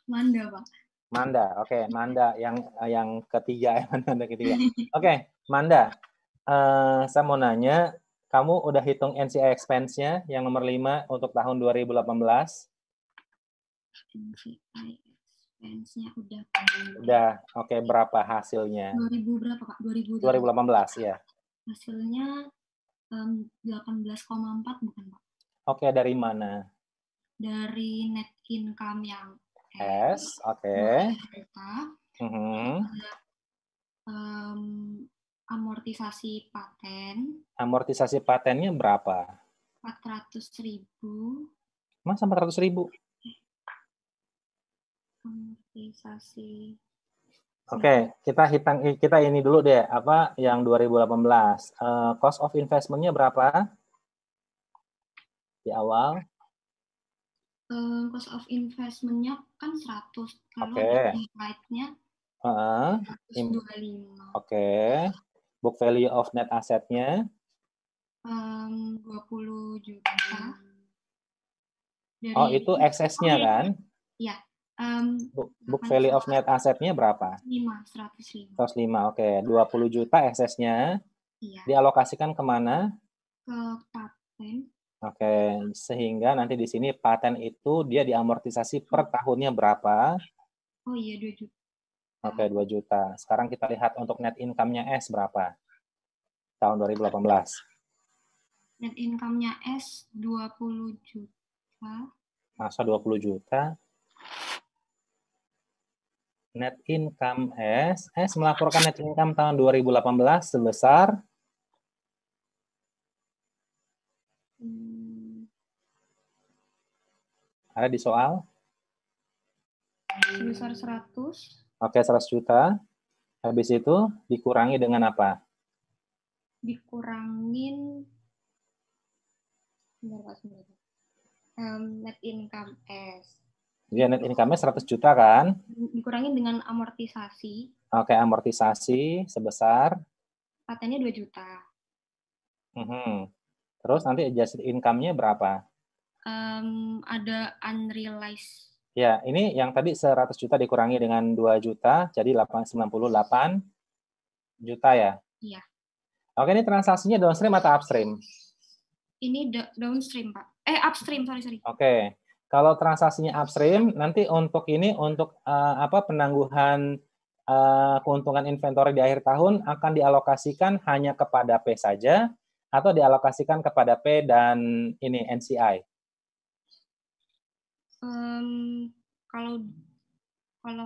Manda, Pak. Manda, oke. Manda yang ketiga. Manda ketiga. Oke, Manda. Saya mau nanya, kamu udah hitung NCI expense-nya yang nomor 5 untuk tahun 2018? NCI expense-nya udah. Udah, oke. Berapa hasilnya? 2000 berapa, Pak? 2018, ya. Hasilnya 18,4 bukan, Pak? Oke, dari mana? Dari net income yang S, oke. Amortisasi paten. Amortisasi patennya berapa? 400.000. Masa 400.000? Amortisasi Oke, kita ini dulu deh, apa yang 2018. Cost of investment-nya berapa di awal? Cost of investment-nya kan 100, lalu Oke. ada implied-nya 125. Oke. Book value of net asset-nya 20 juta. Itu excess-nya kan? Iya. Book value of net asset-nya berapa? 105. 105, oke. 20 juta excess-nya. Iya. Dialokasikan kemana? Ke paten. Oke, sehingga nanti di sini paten itu dia diamortisasi per tahunnya berapa? Oh iya, 2 juta. Oke, 2 juta. Sekarang kita lihat untuk net income-nya S berapa? Tahun 2018. Net income-nya S 20 juta. Masa 20 juta? Net income S melaporkan net income tahun 2018 sebesar ada di soal? Sebesar 100. Oke, 100 juta. Habis itu dikurangi dengan apa? Dikurangin net income S. Ya, net income-nya 100 juta kan? Dikurangin dengan amortisasi. Oke, amortisasi sebesar? Patennya 2 juta. Terus nanti adjusted income-nya berapa? Ada unrealized. Ya, ini yang tadi 100 juta dikurangi dengan 2 juta, jadi 98 juta ya? Iya. Oke, ini transaksinya downstream atau upstream? Ini downstream, Pak. Upstream, sorry. Oke. Kalau transaksinya upstream, nanti untuk penangguhan keuntungan inventory di akhir tahun akan dialokasikan hanya kepada P saja atau dialokasikan kepada P dan ini NCI? Kalau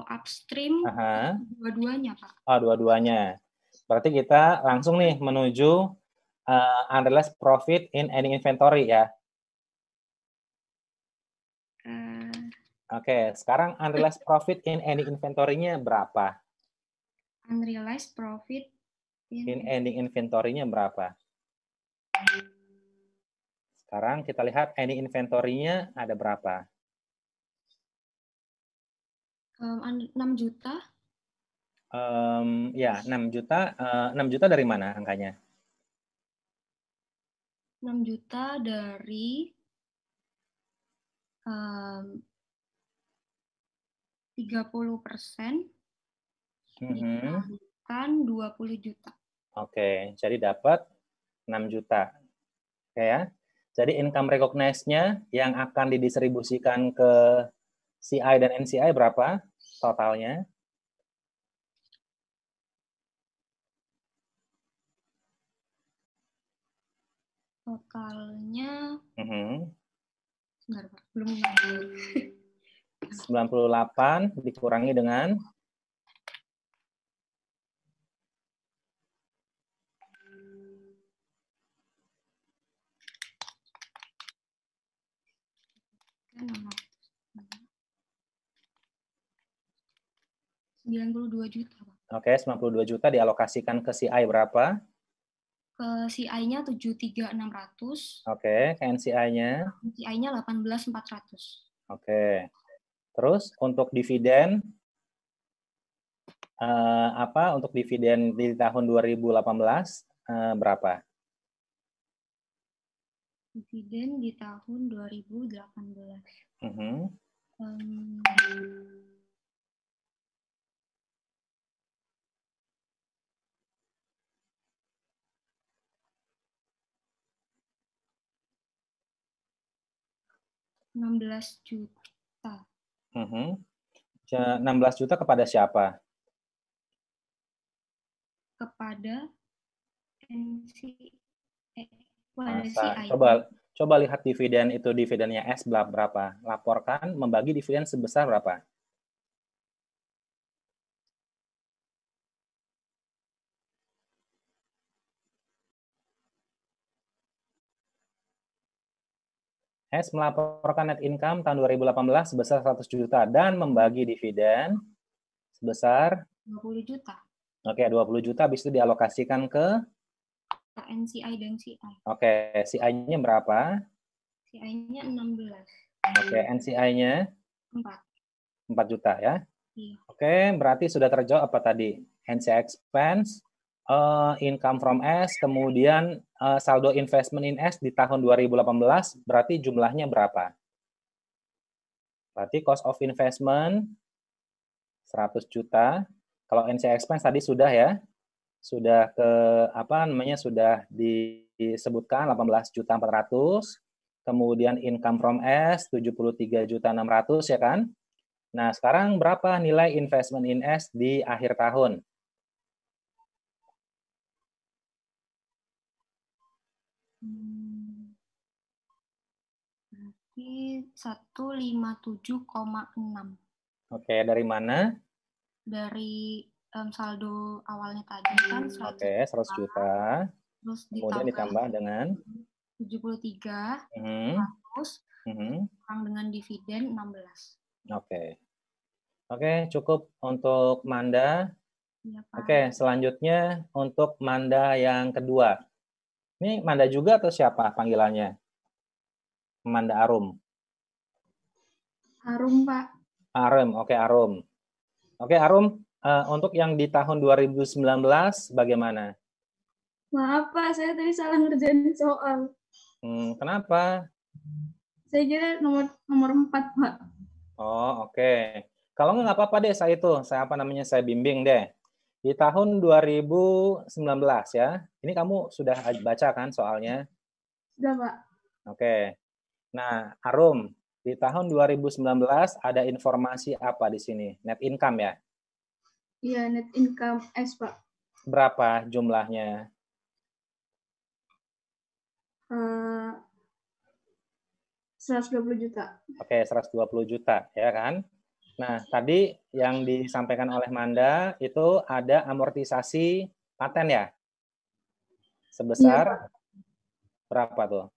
upstream dua-duanya, Pak. Oh, dua-duanya. Berarti kita langsung nih menuju unrealized profit in any inventory ya. Oke, sekarang unrealized profit in any inventory-nya berapa? Unrealized profit in any inventory-nya berapa? Sekarang kita lihat any inventory-nya ada berapa? 6 juta. Ya, 6 juta. 6 juta dari mana angkanya? 6 juta dari 30%. Dikalikan 20 juta. Oke, jadi dapat 6 juta. Oke ya. Jadi income recognized-nya yang akan didistribusikan ke CI dan NCI berapa totalnya? Totalnya sebentar, Pak. Belum 98 dikurangi dengan $92 juta, Pak. Oke, 92 juta dialokasikan ke CI berapa? Ke CI-nya 73.600. Oke, ke NCI-nya? NCI-nya 18.400. Oke. Terus untuk dividen untuk dividen di tahun 2018 berapa? Dividen di tahun 2018. 16 juta. 16 juta kepada siapa? Kepada NCI. Coba lihat dividen itu, dividennya S berapa? Laporkan membagi dividen sebesar berapa? S melaporkan net income tahun 2018 sebesar 100 juta dan membagi dividen sebesar 20 juta. Oke, 20 juta habis itu dialokasikan ke NCI dan CI. Oke, CI-nya berapa? CI-nya 16. Oke, NCI-nya 4 juta ya. Iya. Oke, berarti sudah terjawab apa tadi? NCI expense, income from S, kemudian saldo investment in S di tahun 2018, berarti jumlahnya berapa? Berarti cost of investment 100 juta. Kalau NCI expense tadi sudah ya. Sudah ke sudah disebutkan 18.400.000. Kemudian income from S 73.600.000 ya kan? Nah, sekarang berapa nilai investment in S di akhir tahun? Berarti 157,6. Oke, dari mana? Dari saldo awalnya tadi kan 100 Oke, 100 juta. Terus kemudian ditambah dengan 73, 100, kurang dengan dividen 16. Oke. Oke, cukup untuk Manda. Ya, Pak. Oke, selanjutnya untuk Manda yang kedua. Ini Manda juga atau siapa panggilannya? Manda Arum. Arum, Pak. Arum, oke Arum. Oke Arum, untuk yang di tahun 2019 bagaimana? Maaf Pak, saya tadi salah ngerjain soal. Kenapa? Saya kira nomor 4 Pak. Oh oke. Kalau nggak apa-apa deh saya bimbing deh. Di tahun 2019 ya, ini kamu sudah baca kan soalnya? Sudah Pak. Oke. Nah Arum, di tahun 2019 ada informasi apa di sini? Net income ya? Iya, net income S Pak. Berapa jumlahnya? 120 juta. Oke, 120 juta ya kan? Nah, tadi yang disampaikan oleh Manda itu ada amortisasi paten ya? Sebesar berapa tuh?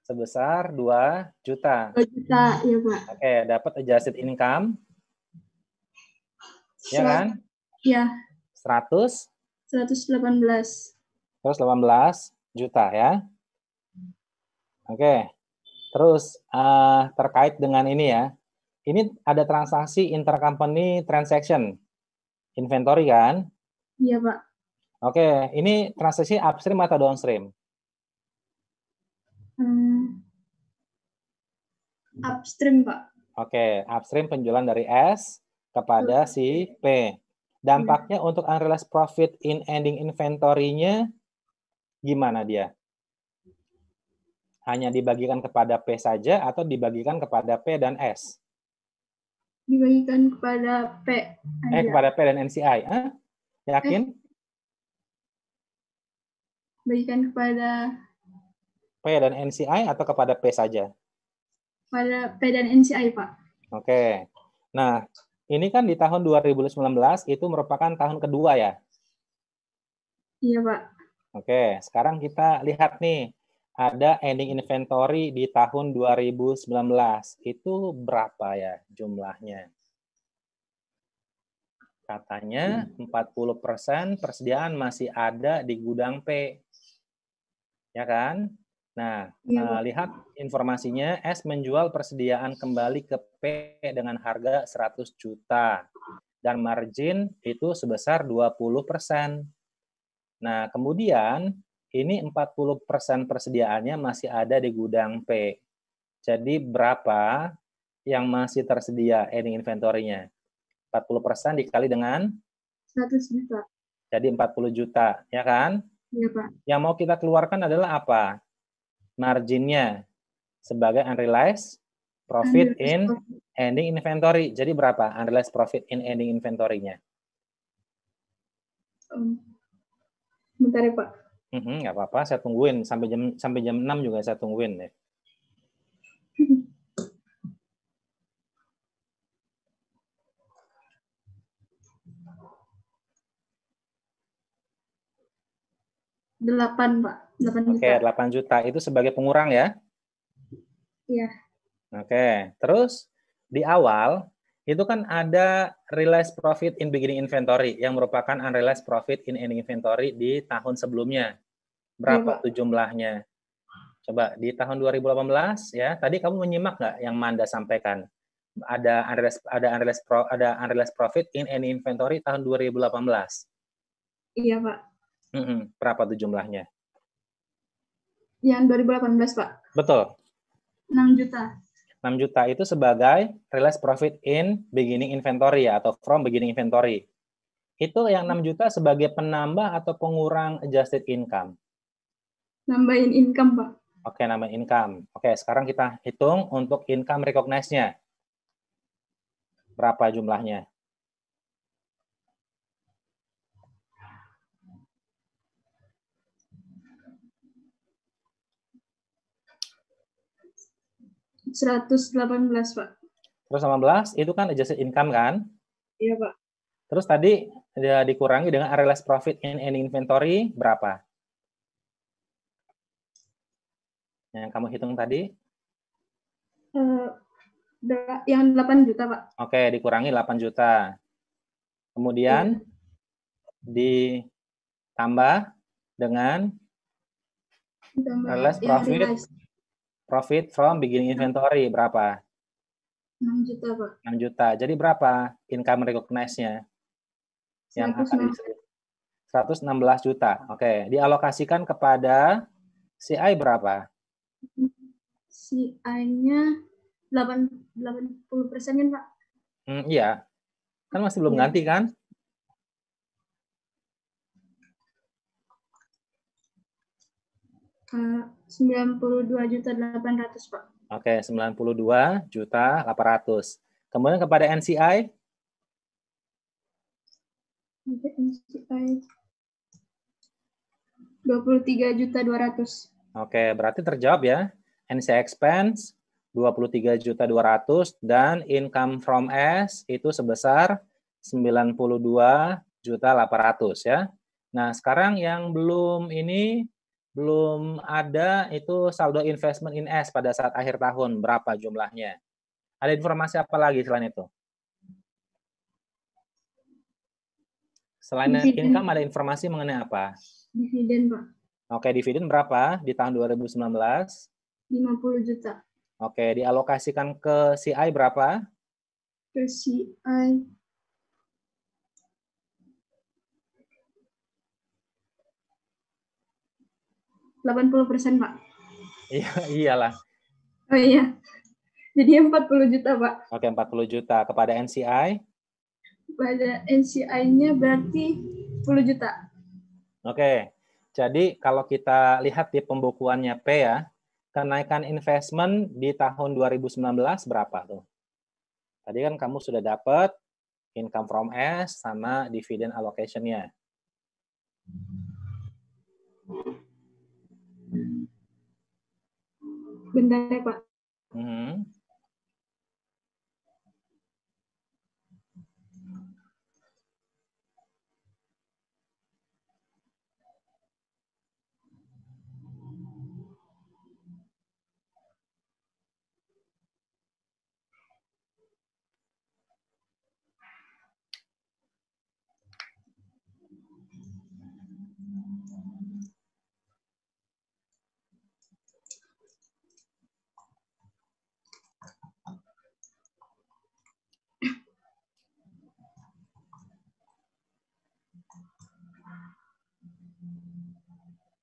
Sebesar 2 juta. 2 juta, ya Pak. Oke, dapat adjusted income. Ya kan? Iya. 118 juta ya. Oke. Terus terkait dengan ini ya. Ini ada transaksi intercompany transaction. Inventory kan? Iya, Pak. Oke, ini transaksi upstream atau downstream? Upstream, Pak. Oke, upstream penjualan dari S kepada si P. Dampaknya untuk unrealized profit in ending inventory-nya gimana dia? Hanya dibagikan kepada P saja atau dibagikan kepada P dan S? Dibagikan kepada P aja. Kepada P dan NCI. Yakin? Bagikan kepada P dan NCI atau kepada P saja? Kepada P dan NCI, Pak. Oke. Nah, ini kan di tahun 2019 itu merupakan tahun kedua ya? Iya, Pak. Oke, sekarang kita lihat nih. Ada ending inventory di tahun 2019. Itu berapa ya jumlahnya? Katanya 40% persediaan masih ada di gudang P. Ya kan? Nah, lihat informasinya, S menjual persediaan kembali ke P dengan harga 100 juta. Dan margin itu sebesar 20%. Nah, kemudian ini 40% persediaannya masih ada di gudang P. Jadi berapa yang masih tersedia ending inventory-nya? 40% dikali dengan 100 juta. Jadi 40 juta, ya kan? Iya, Pak. Yang mau kita keluarkan adalah apa? Marginnya sebagai unrealized profit in ending inventory. Jadi berapa unrealized profit in ending inventory-nya? Bentar ya, Pak. Nggak apa-apa, saya tungguin sampai jam 6 juga saya tungguin ya. Delapan, Pak. 8 juta. Oke, 8 juta itu sebagai pengurang ya? Iya. Oke, terus di awal itu kan ada realized profit in beginning inventory yang merupakan unrealized profit in ending inventory di tahun sebelumnya. Berapa tuh jumlahnya? Coba di tahun 2018 ya. Tadi kamu menyimak nggak yang Manda sampaikan? Ada unrealized profit in ending inventory tahun 2018. Iya, Pak. Berapa tuh jumlahnya? Yang 2018, Pak. Betul. 6 juta. 6 juta itu sebagai realized profit in beginning inventory ya, atau from beginning inventory. Itu yang 6 juta sebagai penambah atau pengurang adjusted income? Nambahin income, Pak. Oke, nambahin income. Oke, sekarang kita hitung untuk income recognized-nya. Berapa jumlahnya? $118, Pak. 118 itu kan adjusted income kan? Iya, Pak. Terus tadi dikurangi dengan unrealized profit in ending inventory berapa? Yang kamu hitung tadi? Yang 8 juta, Pak. Oke, dikurangi 8 juta. Kemudian ditambah dengan realized profit from beginning inventory berapa? 6 juta, Pak. 6 juta. Jadi berapa income recognized-nya? Yang akan 116 juta. Oke, dialokasikan kepada CI berapa? CI-nya 80% kan, Pak? Iya. Kan masih belum ganti kan? $92.800.000, Pak. Oke, 92.800.000. Kemudian kepada NCI? NCI 23.200.000. Oke, berarti terjawab ya. NCI expense 23.200.000 dan income from S itu sebesar 92.800.000 ya. Nah, sekarang yang belum ada itu saldo investment in S pada saat akhir tahun, berapa jumlahnya? Ada informasi apa lagi selain itu? Selain income ada informasi mengenai apa? Dividen, Pak. Oke, dividen berapa di tahun 2019? 50 juta. Oke, dialokasikan ke CI berapa? Ke CI 80%, Pak. Iya, iyalah. Oh iya. Jadi 40 juta, Pak. Oke, 40 juta. Kepada NCI? Pada NCI-nya berarti 10 juta. Oke. Jadi kalau kita lihat di pembukuannya P ya, kenaikan investment di tahun 2019 berapa tuh? Tadi kan kamu sudah dapat income from S sama dividend allocation-nya. Bentar ya, Pak.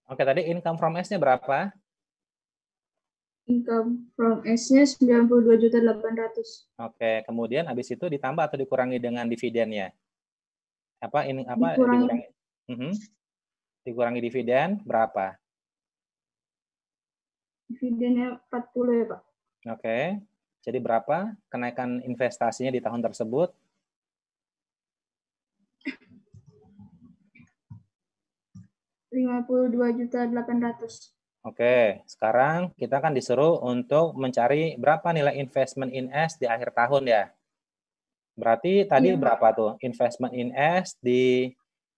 Oke, tadi income from S-nya berapa? Income from S-nya 92.800.000. Oke, kemudian habis itu ditambah atau dikurangi dengan dividennya? Dikurangi. Dikurangi dividen berapa? Dividennya 40 ya, Pak. Oke. Jadi berapa kenaikan investasinya di tahun tersebut? $52.800.000. Oke, sekarang kita kan disuruh untuk mencari berapa nilai investment in S di akhir tahun ya. Berarti tadi berapa tuh investment in S di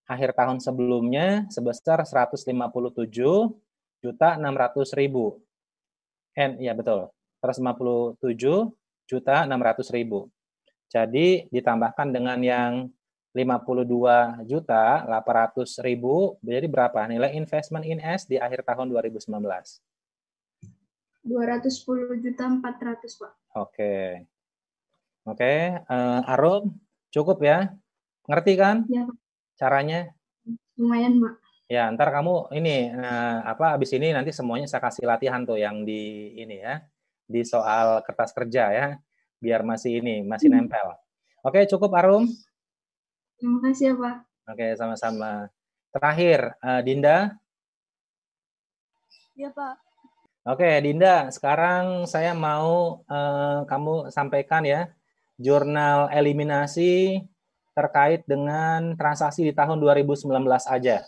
akhir tahun sebelumnya sebesar 157.600.000. Iya betul. 157 4.600.000. Jadi ditambahkan dengan yang 52.800.000, jadi berapa nilai investment in S di akhir tahun 2019? 210.400.000, Pak. Oke. Arum, cukup ya? Ngerti kan? Ya, Pak. Caranya? Lumayan, Pak. Ya, ntar kamu ini abis ini nanti semuanya saya kasih latihan tuh yang di ini ya, di soal kertas kerja ya, biar masih nempel. Oke, cukup Arum. Terima kasih ya, Pak. Oke, sama-sama. Terakhir, Dinda. Ya, Pak. Oke, Dinda, sekarang saya mau kamu sampaikan ya, jurnal eliminasi terkait dengan transaksi di tahun 2019 aja.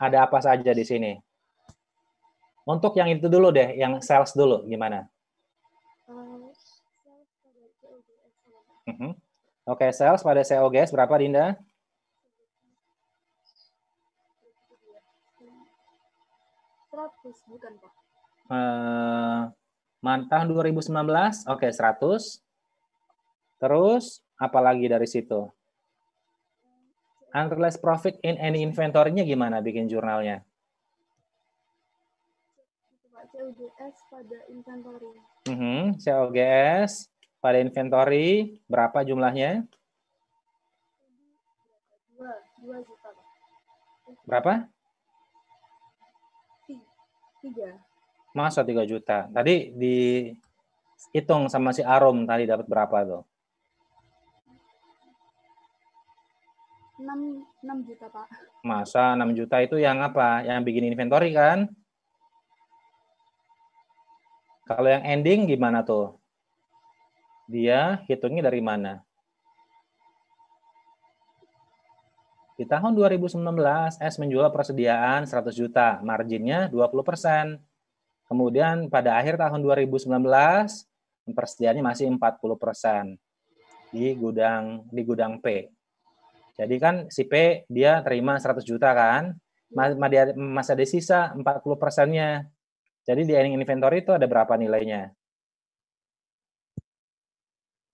Ada apa saja di sini? Untuk yang itu dulu deh, yang sales dulu, gimana? Oke, sales pada COGS berapa, Dinda? 100, bukan, Pak? Tahun 2019, oke, 100. Terus, apa lagi dari situ? Unrealized profit in any inventory-nya gimana bikin jurnalnya? COGS pada inventory. COGS pada inventory, berapa jumlahnya? 2 juta, Pak. Berapa? 3. Masa 3 juta? Tadi dihitung sama si Arum tadi dapat berapa tuh? 6 juta, Pak. Masa 6 juta itu yang apa? Yang bikin inventory kan? Kalau yang ending gimana tuh? Dia hitungnya dari mana? Di tahun 2019, S menjual persediaan 100 juta, marginnya 20%. Kemudian pada akhir tahun 2019, persediaannya masih 40% di gudang P. Jadi kan si P dia terima 100 juta kan, masih ada sisa 40%-nya. Jadi di ending inventory itu ada berapa nilainya?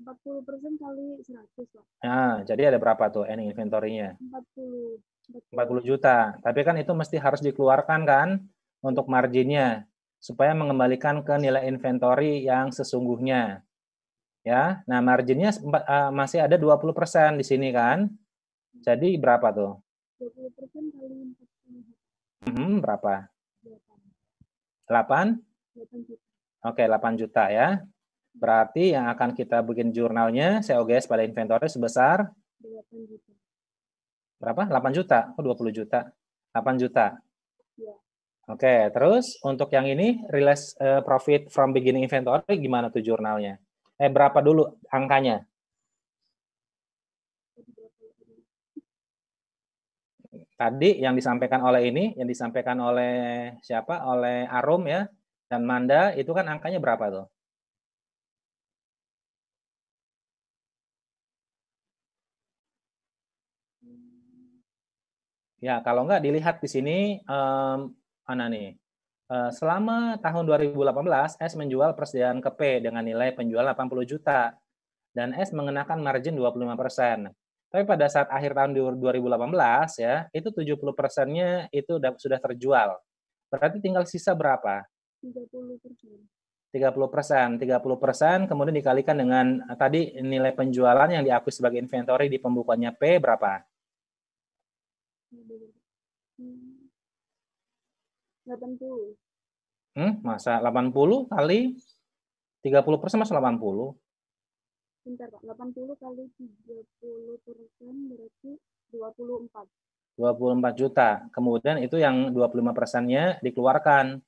40% kali 100, Pak. Nah, jadi ada berapa tuh ending inventory-nya? 40 juta. Tapi kan itu mesti harus dikeluarkan kan untuk marginnya supaya mengembalikan ke nilai inventory yang sesungguhnya. Ya. Nah, marginnya masih ada 20% di sini kan? Jadi berapa tuh? 20% kali 40. Berapa? 8? 8 juta. Oke, 8 juta ya. Berarti yang akan kita bikin jurnalnya COGS pada inventory sebesar 8 juta. Berapa? 8 juta? Oh, 20 juta. 8 juta. Ya. Oke, terus untuk yang ini realized profit from beginning inventory gimana tuh jurnalnya? Berapa dulu angkanya? Tadi yang disampaikan oleh yang disampaikan oleh siapa? Oleh Arum ya dan Manda, itu kan angkanya berapa tuh? Ya, kalau nggak dilihat di sini mana nih? Selama tahun 2018, S menjual persediaan ke P dengan nilai penjualan 80 juta dan S mengenakan margin 25%. Tapi pada saat akhir tahun 2018 ya, itu 70%-nya itu sudah terjual. Berarti tinggal sisa berapa? 30%. 30% kemudian dikalikan dengan tadi nilai penjualan yang diakui sebagai inventory di pembukuannya P berapa? 80. Masa 80 kali 30% masa 80? Bentar, Pak. 80 kali 30% berarti 24. 24 juta. Kemudian itu yang 25%-nya dikeluarkan.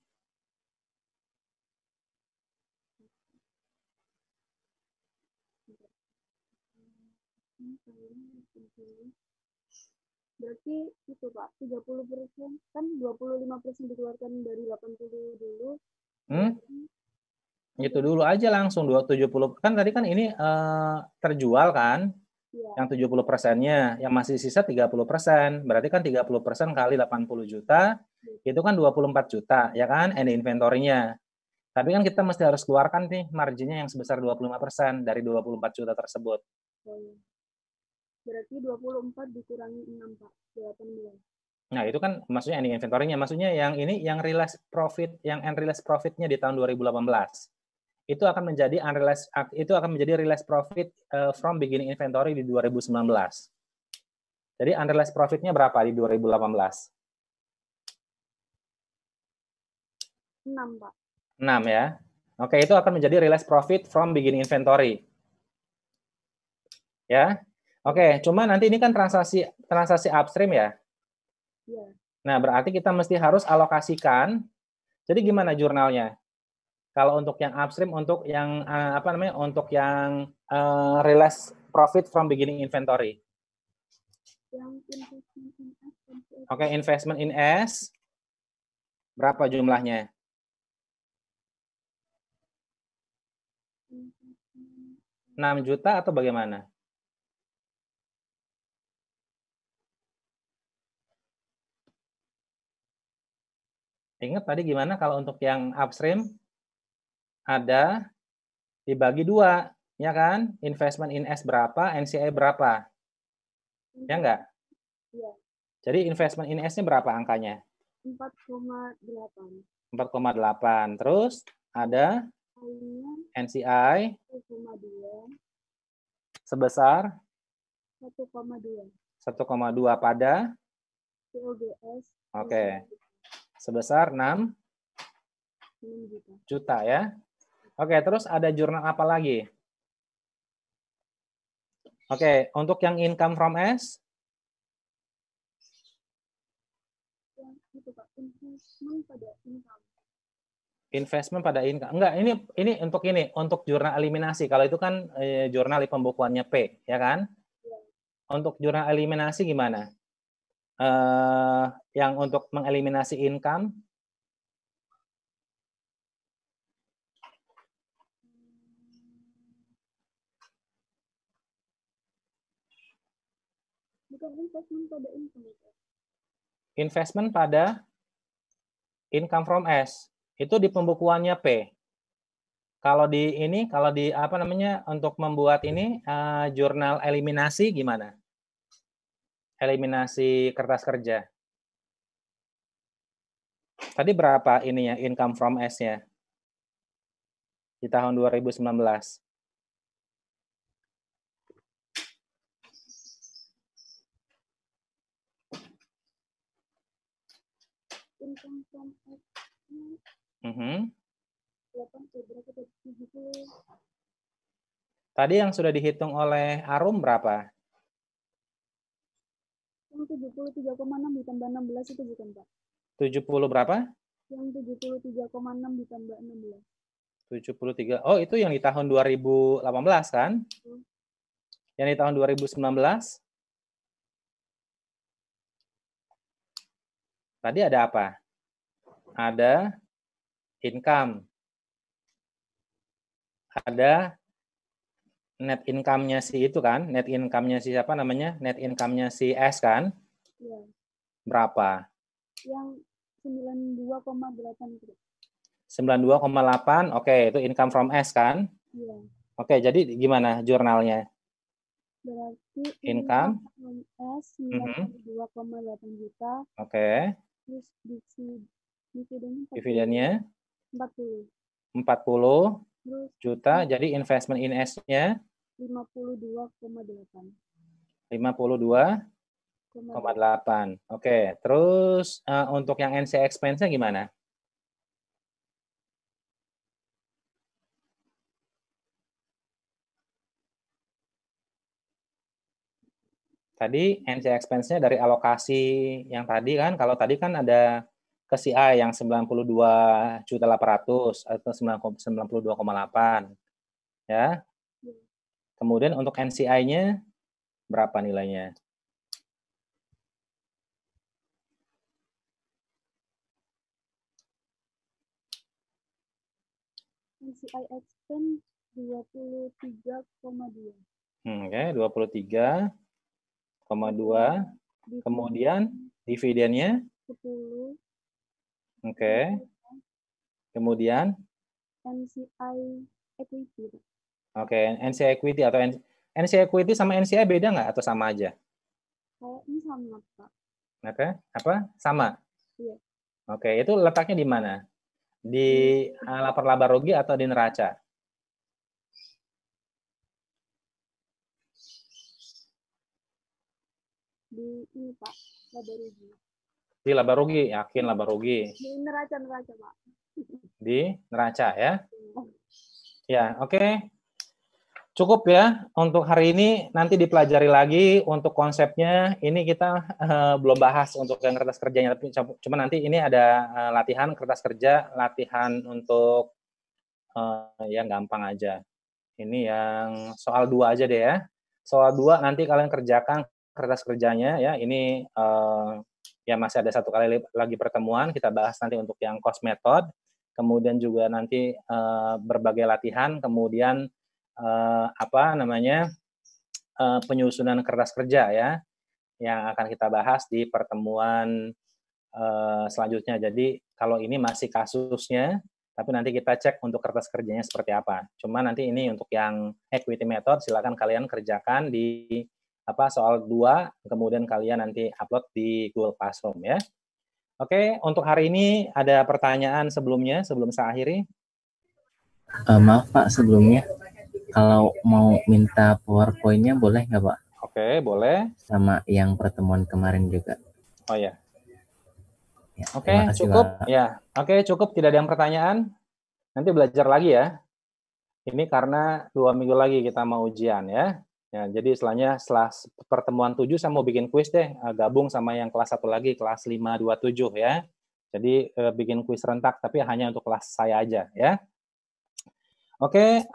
Berarti itu, Pak, 30%, kan 25% dikeluarkan dari 80 dulu. Itu dulu aja langsung 70. Kan tadi kan ini terjual kan? Ya. Yang 70%-nya, yang masih sisa 30%. Berarti kan 30% kali 80 juta, itu kan 24 juta, ya kan? Ending inventory-nya. Tapi kan kita mesti harus keluarkan nih marginnya yang sebesar 25% dari 24 juta tersebut. Berarti 24 dikurangi 6, Pak. 18. Nah, itu kan maksudnya ending inventory-nya. Maksudnya yang ini yang realized profit, yang unrealized profit-nya di tahun 2018. Itu akan menjadi realized profit from beginning inventory di 2019. Jadi unrealized profit-nya berapa di 2018? 6, Pak. 6 ya. Oke, itu akan menjadi realized profit from beginning inventory. Ya. Oke, cuma nanti ini kan transaksi upstream ya. Iya. Nah, berarti kita mesti harus alokasikan. Jadi gimana jurnalnya? Kalau untuk yang upstream, untuk yang untuk yang realized profit from beginning inventory. Yang investment in S. Oke, investment in S. Berapa jumlahnya? 6 juta atau bagaimana? Ingat tadi gimana kalau untuk yang upstream ada dibagi 2, ya kan? Investment in S berapa, NCI berapa? Ya enggak? Iya. Jadi investment in S-nya berapa angkanya? 4,8. 4,8. Terus ada NCI 1,2 sebesar 1,2 pada COGS. Oke. Sebesar 6 juta ya. Oke, terus ada jurnal apa lagi? Oke, untuk yang income from S? Itu, Pak. Investment pada income. Investment pada income. Enggak, ini untuk jurnal eliminasi. Kalau itu kan jurnal pembukuannya P, ya kan? Ya. Untuk jurnal eliminasi gimana? Yang untuk mengeliminasi income? Bukan investment pada income. Investment pada income from S. Itu di pembukuannya P. Kalau di untuk membuat ini jurnal eliminasi gimana? Eliminasi kertas kerja. Tadi berapa ininya income from S-nya? Di tahun 2019. Income from S. 70. Tadi yang sudah dihitung oleh Arum berapa? Yang 73,6 ditambah 16 itu bukan, Pak? 70 berapa? Yang 73,6 ditambah 16. 73. Oh, itu yang di tahun 2018 kan? Yang di tahun 2019? Tadi ada apa? Ada income. Ada net income-nya si itu kan? Net income-nya si siapa namanya? Net income-nya si S kan? Iya. Berapa? Yang 92,8 itu. 92,8. Oke, itu income from S kan? Iya. Oke, jadi gimana jurnalnya? Berarti income from S 92,8 juta. Oke. Terus dividennya 40 juta, jadi investment in S-nya 52,8. 52,8. Oke, terus untuk yang NC expense-nya gimana? Tadi NC expense-nya dari alokasi yang tadi kan, kalau tadi kan ada ke CI yang 92.800 atau 92,8 ya. Kemudian untuk NCI-nya berapa nilainya? NCI expense 23,2. Oke, 23,2. Kemudian dividennya 10. Oke. Kemudian NCI Equity. Oke, NCI Equity atau NCI Equity sama NCI beda nggak atau sama aja? Kayaknya sama, Pak. Oke, apa? Sama? Iya. Oke, itu letaknya di mana? Di lapor laba rugi atau di neraca? Di ini, Pak, laba rugi. Di laba rugi, yakin laba rugi? Di neraca, Pak. Di neraca ya? Ya, oke. Cukup ya untuk hari ini, nanti dipelajari lagi untuk konsepnya. Ini kita belum bahas untuk yang kertas kerjanya, tapi cuma nanti ini ada latihan kertas kerja, latihan untuk yang gampang aja. Ini yang soal 2 aja deh ya. Soal 2 nanti kalian kerjakan kertas kerjanya ya. Ini ya masih ada 1 kali lagi pertemuan, kita bahas nanti untuk yang cost method, kemudian juga nanti berbagai latihan, kemudian penyusunan kertas kerja ya, yang akan kita bahas di pertemuan selanjutnya. Jadi kalau ini masih kasusnya, tapi nanti kita cek untuk kertas kerjanya seperti apa. Cuma nanti ini untuk yang equity method, silakan kalian kerjakan di soal 2, kemudian kalian nanti upload di Google Classroom ya. Oke, untuk hari ini ada pertanyaan sebelumnya, sebelum saya akhiri? Maaf Pak, sebelumnya kalau mau minta PowerPoint-nya boleh nggak Pak? Oke, boleh. Sama yang pertemuan kemarin juga. Oh ya. Ya, oke, cukup. Pak. Ya, oke, cukup. Tidak ada yang pertanyaan. Nanti belajar lagi ya. Ini karena 2 minggu lagi kita mau ujian ya. Ya, jadi setelah pertemuan 7 saya mau bikin kuis deh, gabung sama yang kelas 1 lagi, kelas 527 ya. Jadi bikin kuis rentak, tapi hanya untuk kelas saya aja ya. Oke,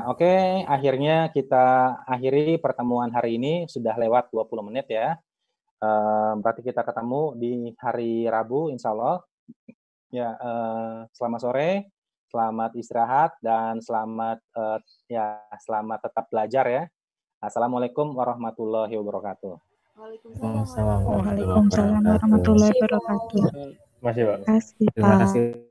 oke. Akhirnya kita akhiri pertemuan hari ini, sudah lewat 20 menit ya. Berarti kita ketemu di hari Rabu, insya Allah. Ya, selamat sore, selamat istirahat, dan selamat tetap belajar ya. Assalamualaikum warahmatullahi wabarakatuh. Waalaikumsalam warahmatullahi wabarakatuh. Terima kasih, Pak. Terima kasih, Pak.